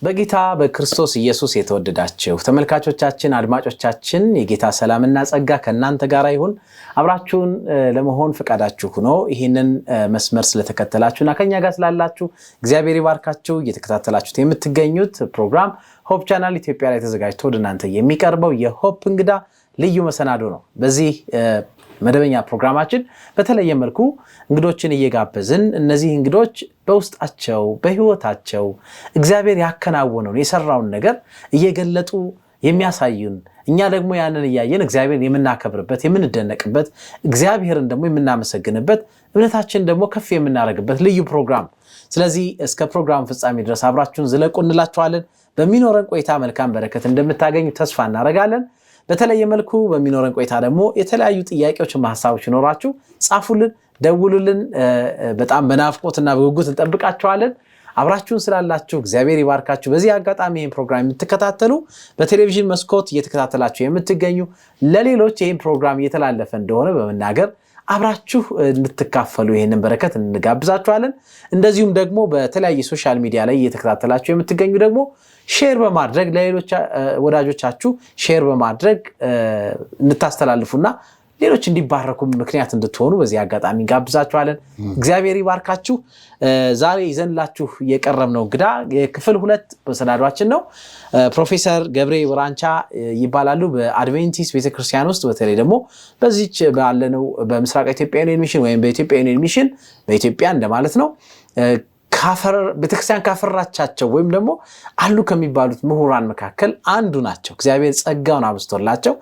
በጌታ በክርስቶስ ኢየሱስ የተወደዳችሁ ተመልካቾቻችን አድማጮቻችን የጌታ ሰላምና ጸጋ ከእናንተ ጋር ይሁን። አብራችሁን ለመሆን ፈቃዳችሁ ሆኖ ይሄንን መስመር ስለተከተላችሁና ከኛ ጋር ስላላችሁ እግዚአብሔር ይባርካችሁ። እየተከታተላችሁት የምትገኙት ፕሮግራም ሆፕ ቻናል ኢትዮጵያ ላይ ተዘጋጅቶ ወደ እናንተ የሚቀርበው የሆፕ እንግዳ ልዩ መሰናዶ ነው። በዚህ መደበኛ ፕሮግራማችን በተለየ መልኩ እንግዶችን እየጋበዝን እነዚህ እንግዶች በውስጣቸው በህይወታቸው እግዚአብሔር ያከናወነውን የሰራውን ነገር እየገለጡ የሚያሳዩን እኛ ደግሞ ያንን እያየን እግዚአብሔርን የምናከብርበት የምንደነቅበት እግዚአብሔርን ደግሞ የምናመሰግንበት እምነታችን ደግሞ ከፍ የምናደርግበት ልዩ ፕሮግራም። ስለዚህ እስከ ፕሮግራም ፍጻሜ ድረስ አብራችሁን ዝለቁ እንላችኋለን። በሚኖረን ቆይታ መልካም በረከት እንደምታገኙ ተስፋ እናደርጋለን። በተለየ መልኩ በሚኖረን ቆይታ ደግሞ የተለያዩ ጥያቄዎችና ሐሳቦች ይኖራችሁ ጻፉልን፣ ደውሉልን። በጣም በናፍቆትና በጉጉት እንጠብቃችኋለን። አብራችሁን ስላላችሁ እግዚአብሔር ይባርካችሁ። በዚህ አጋጣሚ ይሄን ፕሮግራም የምትከታተሉ በቴሌቪዥን መስኮት እየተከታተላችሁ የምትገኙ ለሌሎች ይሄን ፕሮግራም እየተላለፈ እንደሆነ በመናገር አብራችሁ እንድትካፈሉ ይሄንን በረከት እንጋብዛችኋለን። እንደዚሁም ደግሞ በተለያየ ሶሻል ሚዲያ ላይ እየተከታተላችሁ የምትገኙ ደግሞ ሼር በማድረግ ለሌሎች ወዳጆቻችሁ ሼር በማድረግ እንታስተላልፉና ሌሎች እንዲባረኩ ምክንያት እንድትሆኑ በዚህ አጋጣሚ ጋብዛችኋለን። እግዚአብሔር ይባርካችሁ። ዛሬ ይዘንላችሁ የቀረብነው እንግዳ የክፍል 2 መሰናዷችን ነው። ፕሮፌሰር ገብሬ ወራንቻ ይባላሉ። በአድቬንቲስት ቤተክርስቲያን ውስጥ በተለይ ደግሞ በዚህች ባለነው በምስራቅ ኢትዮጵያ ዩኒየን ሚሽን ወይም በኢትዮጵያ ዩኒየን ሚሽን በኢትዮጵያ እንደማለት ነው ቤተክርስቲያን ካፈራቻቸው ወይም ደግሞ አሉ ከሚባሉት ምሁራን መካከል አንዱ ናቸው። እግዚአብሔር ጸጋውን አብስቶላቸው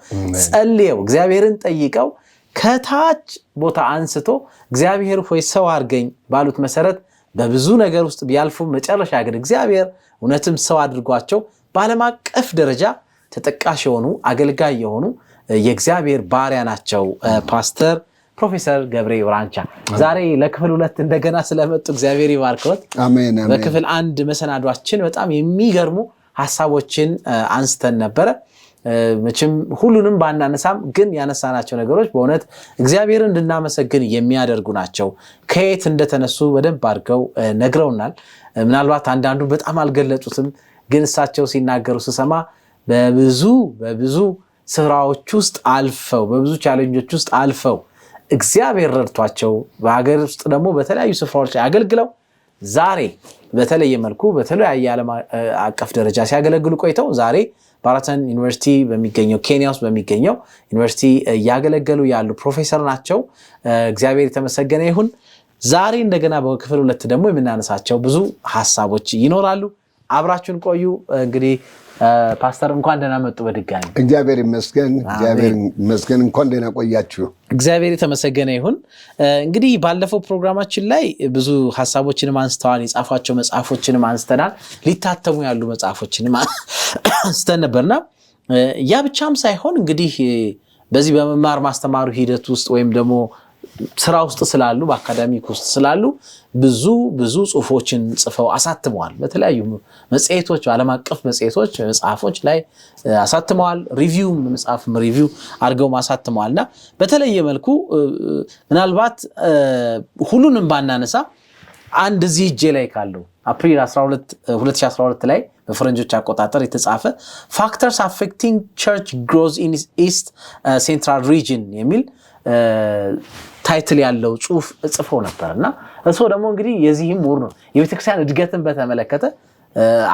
ጸልየው እግዚአብሔርን ጠይቀው ከታች ቦታ አንስቶ እግዚአብሔር ሆይ ሰው አድርገኝ ባሉት መሰረት በብዙ ነገር ውስጥ ቢያልፉ መጨረሻ ግን እግዚአብሔር እውነትም ሰው አድርጓቸው በዓለም አቀፍ ደረጃ ተጠቃሽ የሆኑ አገልጋይ የሆኑ የእግዚአብሔር ባሪያ ናቸው። ፓስተር ፕሮፌሰር ገብሬ ወራንቻ ዛሬ ለክፍል 2 እንደገና ስለመጡ እግዚአብሔር ይባርክዎት። አሜን አሜን። በክፍል 1 መሰናዷችን በጣም የሚገርሙ ሐሳቦችን አንስተን ነበር። መቼም ሁሉንም ባናነሳም ግን ያነሳናቸው ነገሮች በእውነት እግዚአብሔርን እንድናመሰግን የሚያደርጉ ናቸው። ከየት እንደተነሱ በደንብ አድርገው ነግረውናል። ምናልባት አንዳንዱ በጣም አልገለጹትም፣ ግን እሳቸው ሲናገሩ ስሰማ በብዙ ስራዎች ውስጥ አልፈው በብዙ ቻሌንጆች ውስጥ አልፈው እግዚአብሔር ረድቷቸው በአገር ውስጥ ደግሞ በተለያዩ ስፍራዎች ላይ አገልግለው ዛሬ በተለየ መልኩ በተለያየ ዓለም አቀፍ ደረጃ ሲያገለግሉ ቆይተው ዛሬ ባራተን ዩኒቨርሲቲ በሚገኘው ኬንያ ውስጥ በሚገኘው ዩኒቨርሲቲ ያገለገሉ ያሉ ፕሮፌሰር ናቸው። እግዚአብሔር የተመሰገነ ይሁን። ዛሬ እንደገና በክፍል 2 ደግሞ የምናነሳቸው ብዙ ሐሳቦች ይኖራሉ። አብራችሁን ቆዩ። እንግዲህ ፓስተር እንኳን ደህና መጡ በድጋሚ። እግዚአብሔር ይመስገን እንኳን ደህና ቆያችሁ። እግዚአብሔር የተመሰገነ ይሁን። እንግዲህ ባለፈው ፕሮግራማችን ላይ ብዙ ሐሳቦችንም አንስተዋል። የጻፏቸው መጽሐፎችንም አንስተናል። ሊታተሙ ያሉ መጽሐፎችንም አንስተን ነበርና ያ ብቻም ሳይሆን እንግዲህ በዚህ በመማር ማስተማሩ ሂደት ውስጥ ወይም ደግሞ ስራ ውስጥ ስላሉ በአካዳሚክ ውስጥ ስላሉ ብዙ ጽሁፎችን ጽፈው አሳትመዋል። በተለያዩ መጽሔቶች ዓለም አቀፍ መጽሔቶች መጽሐፎች ላይ አሳትመዋል። መጽሐፍም ሪቪው አድርገው አሳትመዋልና በተለየ መልኩ ምናልባት ሁሉንም ባናነሳ አንድ እዚህ እጄ ላይ ካለው አፕሪል 12 2012 ላይ በፈረንጆች አቆጣጠር የተጻፈ ፋክተርስ አፌክቲንግ ቸርች ግሮዝ ኢን ኢስት ሴንትራል ሪጅን የሚል ታይትል ያለው ጽሁፍ ጽፎ ነበርና እሱ ደግሞ እንግዲህ የዚህም ምሁር ነው። የቤተክርስቲያን እድገትን በተመለከተ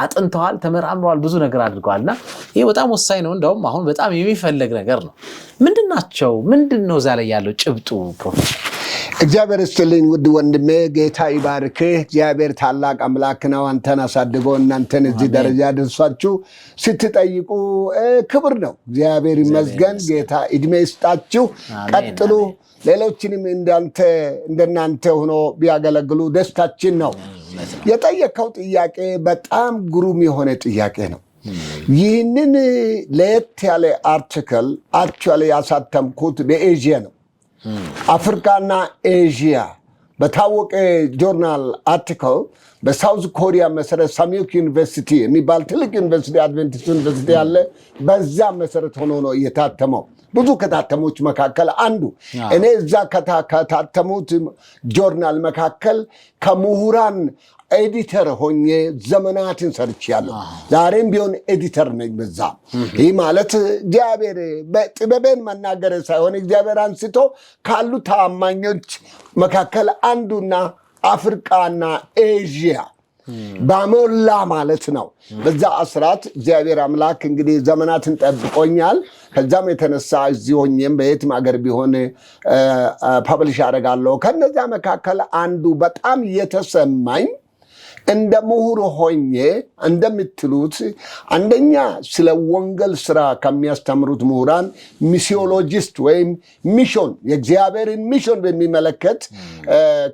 አጥንተዋል፣ ተመራምረዋል፣ ብዙ ነገር አድርገዋልና ይሄ በጣም ወሳኝ ነው። እንደውም አሁን በጣም የሚፈልግ ነገር ነው። ምንድነው እዛ ላይ ያለው ጭብጡ? ፕሮፌሰር እግዚአብሔር ይስጥልኝ ውድ ወንድሜ፣ ጌታ ይባርክህ። እግዚአብሔር ታላቅ አምላክ ነው። አንተን አሳድጎ እናንተን እዚህ ደረጃ ደርሳችሁ ስትጠይቁ ክብር ነው። እግዚአብሔር ይመስገን። ጌታ እድሜ ይስጣችሁ፣ ቀጥሉ። ሌሎችንም እንደናንተ ሆኖ ቢያገለግሉ ደስታችን ነው። የጠየቀው ጥያቄ በጣም ግሩም የሆነ ጥያቄ ነው። ይህንን ለየት ያለ አርቲክል አክቹዋሊ ያሳተምኩት በኤዥያ ነው። አፍሪካና ኤዥያ በታወቀ ጆርናል አርቲክል በሳውዝ ኮሪያ መሰረት ሳሚዮክ ዩኒቨርሲቲ የሚባል ትልቅ ዩኒቨርሲቲ አድቬንቲስት ዩኒቨርሲቲ ያለ በዛ መሰረት ሆኖ ነው የታተመው። ብዙ ከታተሙት መካከል አንዱ እኔ እዛ ከታተሙት ጆርናል መካከል ከምሁራን ኤዲተር ሆኜ ዘመናትን ሰርቻለሁ። ዛሬም ቢሆን ኤዲተር ነኝ በዛ። ይህ ማለት እግዚአብሔር በጥበቤን መናገር ሳይሆን እግዚአብሔር አንስቶ ካሉ ታማኞች መካከል አንዱና አፍሪካና ኤዥያ ባሞላ ማለት ነው። በዛ አስራት እግዚአብሔር አምላክ እንግዲህ ዘመናትን ጠብቆኛል። ከዛም የተነሳ እዚህ ሆኜም በየትም ሀገር ቢሆን ፐብሊሽ አደርጋለሁ። ከነዛ መካከል አንዱ በጣም የተሰማኝ እንደ ምሁር ሆኜ እንደምትሉት አንደኛ ስለ ወንጌል ስራ ከሚያስተምሩት ምሁራን ሚሲዮሎጂስት ወይም ሚሽን የእግዚአብሔርን ሚሽን በሚመለከት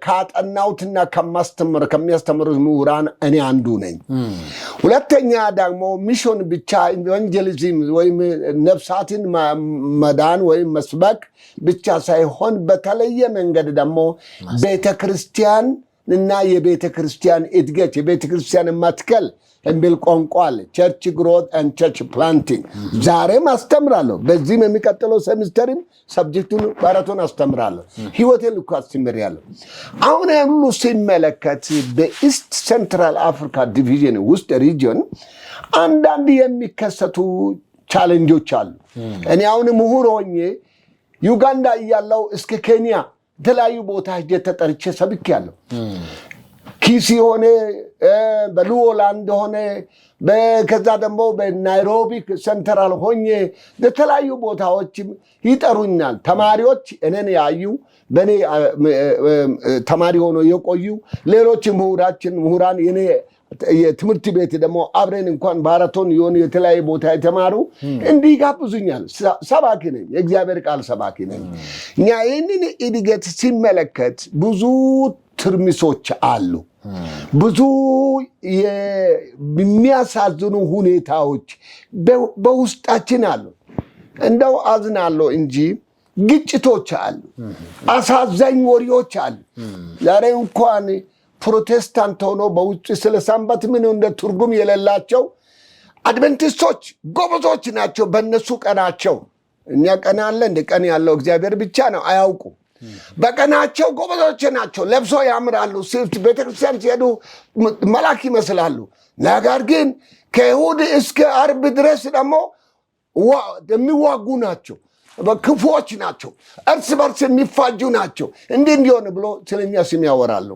ካጠናውትና ከሚያስተምሩት ምሁራን እኔ አንዱ ነኝ። ሁለተኛ ደግሞ ሚሽን ብቻ ኢቫንጀሊዝም ወይም ነፍሳትን መዳን ወይም መስበክ ብቻ ሳይሆን በተለየ መንገድ ደግሞ ቤተክርስቲያን እና የቤተ ክርስቲያን እድገት የቤተ ክርስቲያን መትከል የሚል ቋንቋ አለ። ቸርች ግሮት ኤንድ ቸርች ፕላንቲንግ ዛሬም አስተምራለሁ። በዚህም የሚቀጥለው ሴሚስተርም ሰብጀክቱን ባረቶን አስተምራለሁ። ህይወቴን ልኩ አስተምራለሁ። አሁን ሁሉ ሲመለከት በኢስት ሴንትራል አፍሪካ ዲቪዥን ውስጥ ሪጅን አንዳንድ የሚከሰቱ ቻሌንጆች አሉ። እኔ አሁን ምሁር ሆኜ ዩጋንዳ እያለሁ እስከ ኬንያ የተለያዩ ቦታ ሄጄ ተጠርቼ ሰብኬያለሁ። ኪሲ ሆነ በሉዎላንድ ሆነ ከዛ ደግሞ በናይሮቢ ሴንትራል ሆኜ የተለያዩ ቦታዎች ይጠሩኛል። ተማሪዎች እኔን ያዩ በእኔ ተማሪ ሆኖ የቆዩ ሌሎች ምሁራን የኔ የትምህርት ቤት ደግሞ አብረን እንኳን ባረቶን የሆኑ የተለያዩ ቦታ የተማሩ እንዲጋብዙኛል። ሰባኪ ነኝ፣ የእግዚአብሔር ቃል ሰባኪ ነኝ። እኛ ይህንን እድገት ሲመለከት ብዙ ትርምሶች አሉ፣ ብዙ የሚያሳዝኑ ሁኔታዎች በውስጣችን አሉ። እንደው አዝናለሁ እንጂ ግጭቶች አሉ፣ አሳዛኝ ወሬዎች አሉ። ዛሬ እንኳን ፕሮቴስታንት ሆኖ በውጭ ስለ ሰንበት ምን እንደ ትርጉም የሌላቸው አድቨንቲስቶች ጎበዞች ናቸው። በእነሱ ቀናቸው እኛ ቀን አለ እንደ ቀን ያለው እግዚአብሔር ብቻ ነው፣ አያውቁ። በቀናቸው ጎበዞች ናቸው፣ ለብሶ ያምራሉ፣ ቤተክርስቲያን ሲሄዱ መልአክ ይመስላሉ። ነገር ግን ከእሑድ እስከ ዓርብ ድረስ ደግሞ የሚዋጉ ናቸው፣ ክፉዎች ናቸው፣ እርስ በርስ የሚፋጁ ናቸው። እንዲህ እንዲሆን ብሎ ስለኛ ስም ያወራሉ።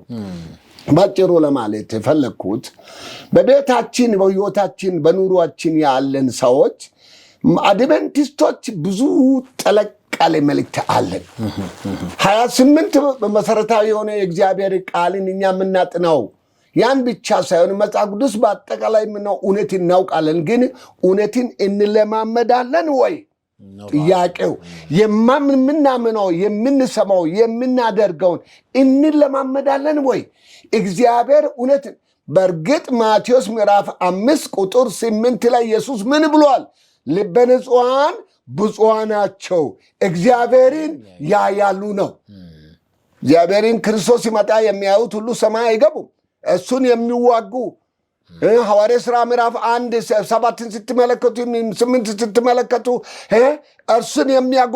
ባጭሩ ለማለት የፈለግኩት በቤታችን በህይወታችን በኑሯችን ያለን ሰዎች አድቨንቲስቶች ብዙ ጠለቅ ያለ መልእክት አለን። 28 መሰረታዊ የሆነ የእግዚአብሔር ቃልን እኛ የምናጥነው ያን ብቻ ሳይሆን መጽሐፍ ቅዱስ በአጠቃላይ ምነው እውነት እናውቃለን፣ ግን እውነትን እንለማመዳለን ወይ? ጥያቄው የምናምነው የምንሰማው የምናደርገውን እንለማመዳለን ወይ? እግዚአብሔር እውነትን በእርግጥ ማቴዎስ ምዕራፍ 5 ቁጥር 8 ላይ ኢየሱስ ምን ብሏል? ልበ ንጹሐን ብፁዓን ናቸው እግዚአብሔርን ያያሉ ነው። እግዚአብሔርን ክርስቶስ ሲመጣ የሚያዩት ሁሉ ሰማይ አይገቡም። እሱን የሚዋጉ ሐዋርያ ሥራ ምዕራፍ 1:7 ስትመለከቱ 8 ስትመለከቱ እርሱን የሚያጉ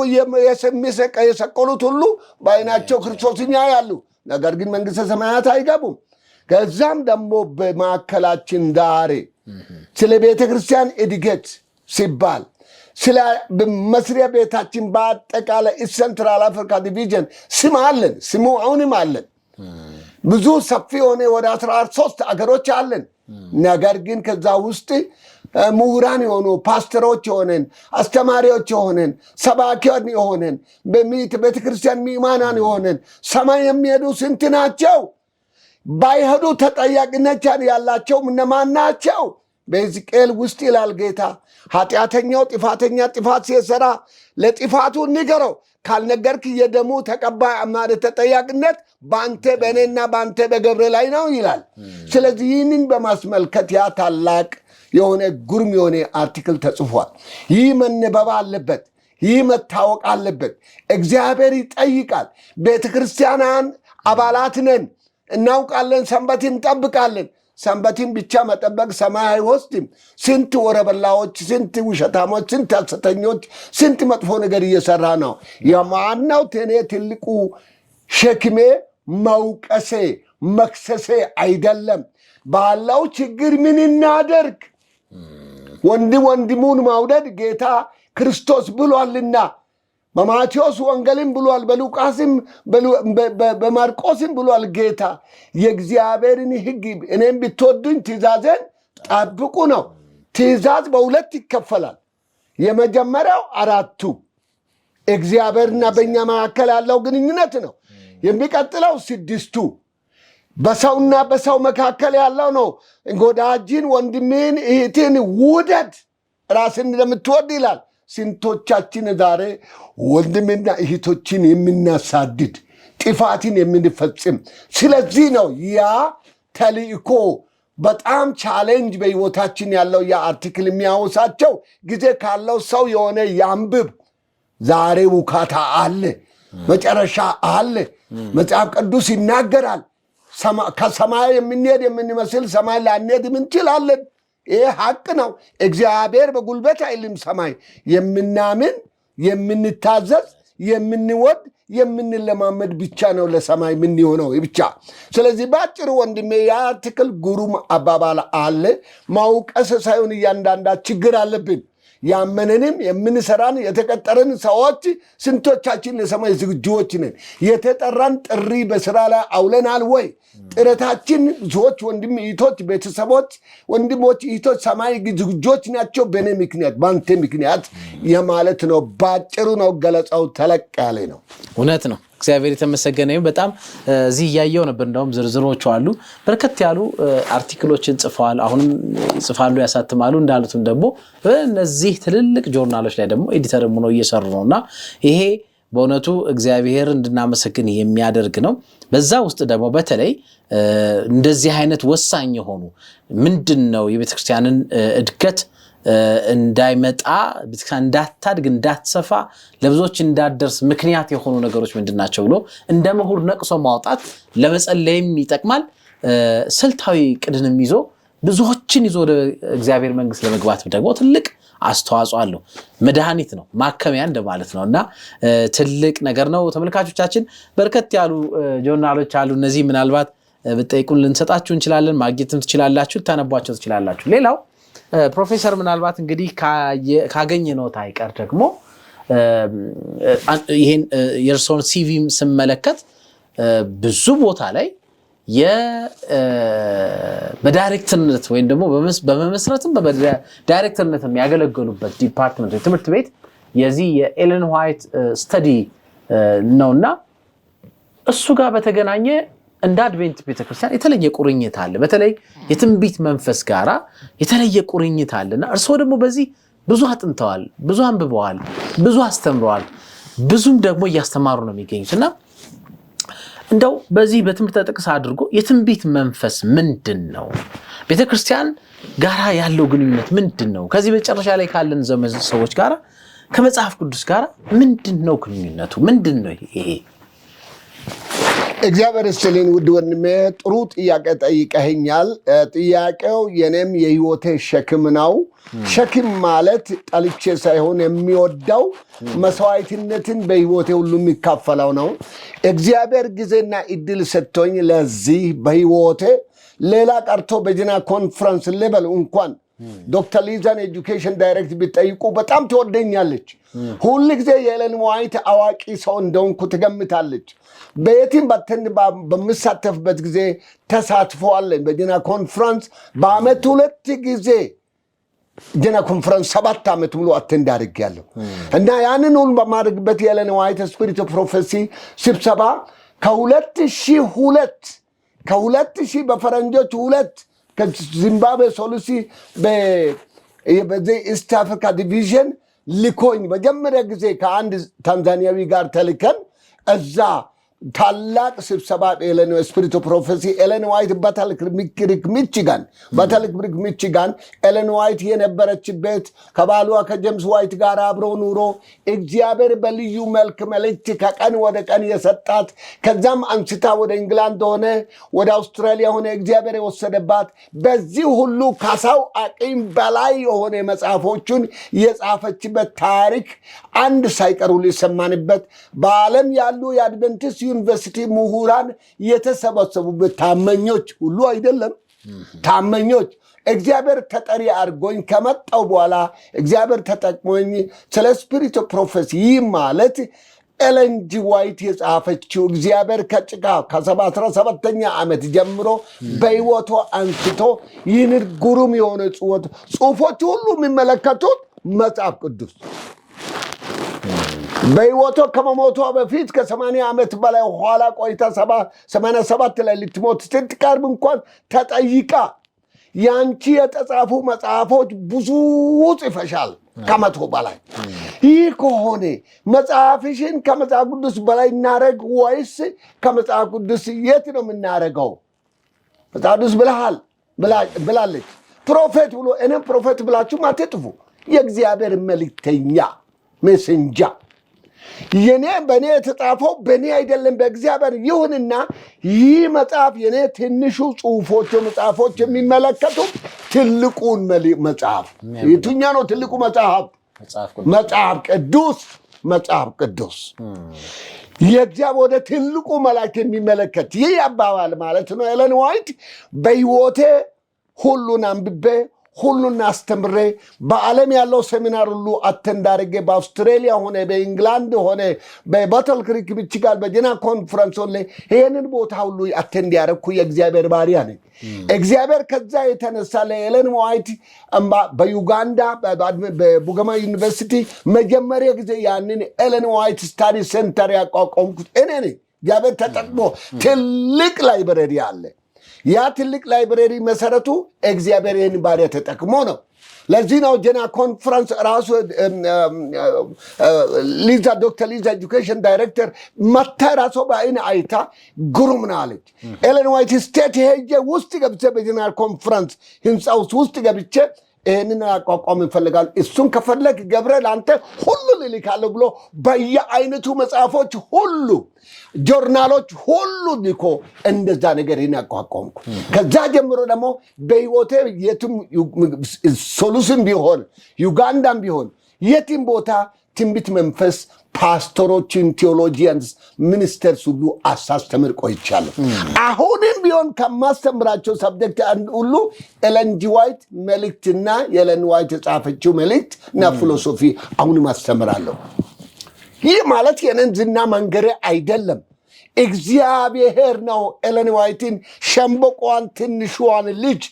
የሰቀሉት ሁሉ በዓይናቸው ክርስቶስን ያያሉ፣ ነገር ግን መንግሥተ ሰማያት አይገቡም። ከዛም ደግሞ በማዕከላችን ዛሬ ስለ ቤተ ክርስቲያን እድገት ሲባል ስለ መስሪያ ቤታችን በአጠቃላይ ሴንትራል አፍሪካ ዲቪዥን ስም አለን፣ ስሙ አሁንም አለን። ብዙ ሰፊ የሆነ ወደ 13 አገሮች አለን። ነገር ግን ከዛ ውስጥ ምሁራን የሆኑ ፓስተሮች የሆነን አስተማሪዎች የሆነን ሰባኪያን የሆነን ቤተክርስቲያን ምዕመናን የሆነን ሰማይ የሚሄዱ ስንት ናቸው? ባይሄዱ ተጠያቂነት ያላቸው እነማን ናቸው? በሕዝቅኤል ውስጥ ይላል ጌታ ኃጢአተኛው ጥፋተኛ ጥፋት ሲሰራ ለጥፋቱ ንገረው፣ ካልነገርክ የደሙ ተቀባይ ማለት ተጠያቂነት በአንተ በእኔና በአንተ በገብረ ላይ ነው ይላል። ስለዚህ ይህንን በማስመልከት ያ ታላቅ የሆነ ጉርም የሆነ አርቲክል ተጽፏል። ይህ መነበብ አለበት፣ ይህ መታወቅ አለበት። እግዚአብሔር ይጠይቃል። ቤተ ክርስቲያናን አባላት ነን፣ እናውቃለን፣ ሰንበትን እንጠብቃለን። ሰንበትን ብቻ መጠበቅ ሰማይ አይወስድም። ስንት ወረበላዎች፣ ስንት ውሸታሞች፣ ስንት ሐሰተኞች፣ ስንት መጥፎ ነገር እየሰራ ነው። የማናው ቴኔ ትልቁ ሸክሜ መውቀሴ መክሰሴ አይደለም። ባለው ችግር ምን እናደርግ? ወንድሙን መውደድ ጌታ ክርስቶስ ብሏልና በማቴዎስ ወንጌልም ብሏል፣ በሉቃስም በማርቆስም ብሏል። ጌታ የእግዚአብሔርን ሕግ እኔም ብትወዱኝ ትእዛዜን ጠብቁ ነው። ትእዛዝ በሁለት ይከፈላል። የመጀመሪያው አራቱ እግዚአብሔርና በእኛ መካከል ያለው ግንኙነት ነው። የሚቀጥለው 6ቱ በሰውና በሰው መካከል ያለው ነው። ወዳጅን፣ ወንድምን፣ እህትን ውደድ ራስን እንደምትወድ ይላል። ስንቶቻችን ዛሬ ወንድምና እህቶችን የምናሳድድ ጥፋትን የምንፈጽም? ስለዚህ ነው ያ ተልእኮ በጣም ቻሌንጅ በሕይወታችን ያለው ያ አርቲክል የሚያወሳቸው ጊዜ ካለው ሰው የሆነ ያንብብ። ዛሬ ውካታ አለ፣ መጨረሻ አለ። መጽሐፍ ቅዱስ ይናገራል። ከሰማይ የምንሄድ የምንመስል ሰማይ ላንሄድ እንችላለን። ይህ ሐቅ ነው። እግዚአብሔር በጉልበት አይልም። ሰማይ የምናምን የምንታዘዝ የምንወድ የምንለማመድ ብቻ ነው ለሰማይ የምንሆነው ብቻ። ስለዚህ በአጭሩ ወንድሜ የአርቲክል ጉሩም አባባል አለ። ማውቀስ ሳይሆን እያንዳንዳ ችግር አለብን። ያመነንም የምንሰራን የተቀጠረን ሰዎች ስንቶቻችን ለሰማይ ዝግጁዎች ነን? የተጠራን ጥሪ በስራ ላይ አውለናል ወይ? ጥረታችን ሰዎች፣ ወንድም እህቶች፣ ቤተሰቦች፣ ወንድሞች እህቶች ሰማይ ዝግጆች ናቸው? በእኔ ምክንያት በአንተ ምክንያት የማለት ነው። ባጭሩ ነው ገለጻው፣ ተለቅ ያለ ነው። እውነት ነው። እግዚአብሔር የተመሰገነ ይሁን። በጣም እዚህ እያየው ነበር። እንደውም ዝርዝሮቹ አሉ። በርከት ያሉ አርቲክሎችን ጽፈዋል። አሁንም ይጽፋሉ፣ ያሳትማሉ። እንዳሉትም ደግሞ እነዚህ ትልልቅ ጆርናሎች ላይ ደግሞ ኤዲተር ሆነው እየሰሩ ነውና ይሄ በእውነቱ እግዚአብሔር እንድናመሰግን የሚያደርግ ነው። በዛ ውስጥ ደግሞ በተለይ እንደዚህ አይነት ወሳኝ የሆኑ ምንድነው የቤተክርስቲያንን እድገት እንዳይመጣ ቤተክርስቲያን እንዳታድግ እንዳትሰፋ ለብዙዎች እንዳደርስ ምክንያት የሆኑ ነገሮች ምንድናቸው ብሎ እንደ ምሁር ነቅሶ ማውጣት ለመጸለይም ይጠቅማል። ስልታዊ ቅድንም ይዞ ብዙዎችን ይዞ ወደ እግዚአብሔር መንግስት ለመግባት ደግሞ ትልቅ አስተዋጽኦ አለው። መድኃኒት ነው፣ ማከሚያ እንደማለት ነውና ትልቅ ነገር ነው። ተመልካቾቻችን በርከት ያሉ ጆርናሎች አሉ። እነዚህ ምናልባት ብትጠይቁን ልንሰጣችሁ እንችላለን። ማግኘትም ትችላላችሁ፣ ልታነቧቸው ትችላላችሁ። ሌላው ፕሮፌሰር ምናልባት እንግዲህ ካገኘነው አይቀር ደግሞ ይሄን የእርሶን ሲቪም ስመለከት ብዙ ቦታ ላይ በዳይሬክተርነት ወይም ደግሞ በመመስረትም በዳይሬክተርነትም ያገለገሉበት ዲፓርትመንት ትምህርት ቤት የዚህ የኤለን ዋይት ስተዲ ነውና እሱ ጋር በተገናኘ እንደ አድቬንት ቤተክርስቲያን የተለየ ቁርኝት አለ። በተለይ የትንቢት መንፈስ ጋራ የተለየ ቁርኝት አለና እርሶ ደግሞ በዚህ ብዙ አጥንተዋል፣ ብዙ አንብበዋል፣ ብዙ አስተምረዋል፣ ብዙም ደግሞ እያስተማሩ ነው የሚገኙትና እንደው በዚህ በትምህርት ጥቅስ አድርጎ የትንቢት መንፈስ ምንድነው? ቤተክርስቲያን ጋራ ያለው ግንኙነት ምንድነው? ከዚህ መጨረሻ ላይ ካለን ዘመን ሰዎች ጋራ ከመጽሐፍ ቅዱስ ጋራ ምንድነው ግንኙነቱ? ምንድነው ይሄ? እግዚአብሔር ይስጥልኝ ውድ ወንድሜ፣ ጥሩ ጥያቄ ጠይቀኸኛል። ጥያቄው የኔም የህይወቴ ሸክም ነው። ሸክም ማለት ጠልቼ ሳይሆን የሚወደው መስዋዕትነትን በህይወቴ ሁሉ የሚካፈለው ነው። እግዚአብሔር ጊዜና እድል ሰጥቶኝ ለዚህ በህይወቴ ሌላ ቀርቶ በጀና ኮንፈረንስ ሌቨል እንኳን ዶክተር ሊዛን ኤጁኬሽን ዳይሬክት ቢጠይቁ በጣም ትወደኛለች። ሁል ጊዜ የኤለን ዋይት አዋቂ ሰው እንደሆንኩ ትገምታለች። በየትም በምሳተፍበት ጊዜ ተሳትፈዋለን። በጀና ኮንፈረንስ በአመት 2 ጊዜ ጀና ኮንፈረንስ 7 ዓመት ሙሉ አቴንድ አድርጌያለሁ እና ያንን ሁሉ በማድረግበት የኤለን ዋይት ስፒሪት ኦፍ ፕሮፌሲ ስብሰባ ከ2000 በፈረንጆች 2 ከዚምባብዌ ሶሉሲ በዚህ ኢስት አፍሪካ ዲቪዥን ልኮኝ መጀመሪያ ጊዜ ከአንድ ታንዛኒያዊ ጋር ተልከን እዛ ታላቅ ስብሰባ ኤለን ስፒሪት ኦፍ ፕሮፌሲ ኤለን ዋይት በታልክ ሚቺጋን ኤለን ዋይት የነበረችበት ከባሏ ከጄምስ ዋይት ጋር አብሮ ኑሮ እግዚአብሔር በልዩ መልክ መልእክት ከቀን ወደ ቀን የሰጣት ከዛም አንስታ ወደ እንግላንድ ሆነ ወደ አውስትራሊያ ሆነ እግዚአብሔር የወሰደባት በዚህ ሁሉ ከሰው አቅም በላይ የሆነ መጽሐፎቹን የጻፈችበት ታሪክ አንድ ሳይቀሩ ሊሰማንበት በዓለም ያሉ የአድቨንቲስት ዩኒቨርሲቲ ምሁራን የተሰበሰቡበት ታመኞች ሁሉ አይደለም ታመኞች እግዚአብሔር ተጠሪ አድርጎኝ ከመጣው በኋላ እግዚአብሔር ተጠቅሞኝ ስለ ስፒሪት ኦፍ ፕሮፌሲ ማለት ኤለን ጂ ዋይት የጻፈችው እግዚአብሔር ከጭቃ ከ17ኛ ዓመት ጀምሮ በሕይወቷ አንስቶ ይህንን ግሩም የሆነ ጽሑፎች ሁሉ የሚመለከቱት መጽሐፍ ቅዱስ በሕይወቷ ከመሞቷ በፊት ከ80 ዓመት በላይ ኋላ ቆይታ 87 ላይ ልትሞት ስትቀርብ እንኳን ተጠይቃ ያንቺ የተጻፉ መጽሐፎች ብዙ ጽፈሻል ከመቶ በላይ ይህ ከሆነ መጽሐፍሽን ከመጽሐፍ ቅዱስ በላይ እናረግ ወይስ ከመጽሐፍ ቅዱስ የት ነው የምናረገው? መጽሐፍ ቅዱስ ብላለች። ፕሮፌት ብሎ እኔም ፕሮፌት ብላችሁ አትጥፉ። የእግዚአብሔር መልእክተኛ ሜሴንጀር በእኔ የተጻፈው በእኔ አይደለም በእግዚአብሔር ይሁንና ይህ መጽሐፍ የኔ ትንሹ መጽሐፎች የሚመለከቱ ትልቁን መጽሐፍ የቱኛ ነው? ትልቁ መጽሐፍ መጽሐፍ ቅዱስ የእግዚአብሔር ወደ ትልቁ መልአክ የሚመለከት ይህ አባባል ማለት ነው። ኤለን ዋይት በሕይወቴ ሁሉን አንብቤ ሁሉን አስተምሬ በዓለም ያለው ሴሚናር ሁሉ አቴንድ አድርጌ በአውስትራሊያ ሆነ በእንግላንድ ሆነ በባተል ክሪክ ሚቺጋን በጀና ኮንፈረንስ ሆነ ይህንን ቦታ ሁሉ አቴንድ ያደረግኩ የእግዚአብሔር ባሪያ ነኝ። እግዚአብሔር ከዛ የተነሳ ለኤለን ዋይት በዩጋንዳ በቡገማ ዩኒቨርሲቲ መጀመሪያ ጊዜ ያንን ኤለን ዋይት ስታዲ ሴንተር ያቋቋምኩት እኔ ነኝ። እግዚአብሔር ተጠቅሞ ትልቅ ላይብረሪ አለ። ያ ትልቅ ላይብረሪ መሰረቱ እግዚአብሔር ይህን ባሪያ ተጠቅሞ ነው። ለዚህ ነው ጀና ኮንፈረንስ ራሱ ዶክተር ሊዛ ኤጁኬሽን ዳይሬክተር መታ ራሱ በአይን አይታ ግሩም ነው አለች። ኤለን ዋይት ስቴት ሄጄ ውስጥ ገብቼ በጀና ኮንፈረንስ ህንፃ ውስጥ ገብቼ ይህንን አቋቋም እንፈልጋለን፣ እሱን ከፈለግ ገብርኤል አንተ ሁሉ ልልካለሁ ብሎ በየአይነቱ መጽሐፎች ሁሉ ጆርናሎች ሁሉ ልኮ እንደዛ ነገር ይህን አቋቋምኩ። ከዛ ጀምሮ ደግሞ በሕይወቴ የትም ሶሉስም ቢሆን ዩጋንዳም ቢሆን የትም ቦታ ትንቢት መንፈስ ፓስተሮችን ቴዎሎጂያንስ ሚኒስተርስ ሁሉ አሳስተምር ቆይቻለሁ። አሁንም ቢሆን ከማስተምራቸው ሰብጀክት ሁሉ ኤለን ጂ ዋይት መልእክትና የኤለን ዋይት የጻፈችው መልእክት እና ፊሎሶፊ አሁንም አስተምራለሁ። ይህ ማለት የነን ዝና መንገሬ አይደለም። እግዚአብሔር ነው ኤለን ዋይትን ሸምበቆዋን ትንሿን ልጅ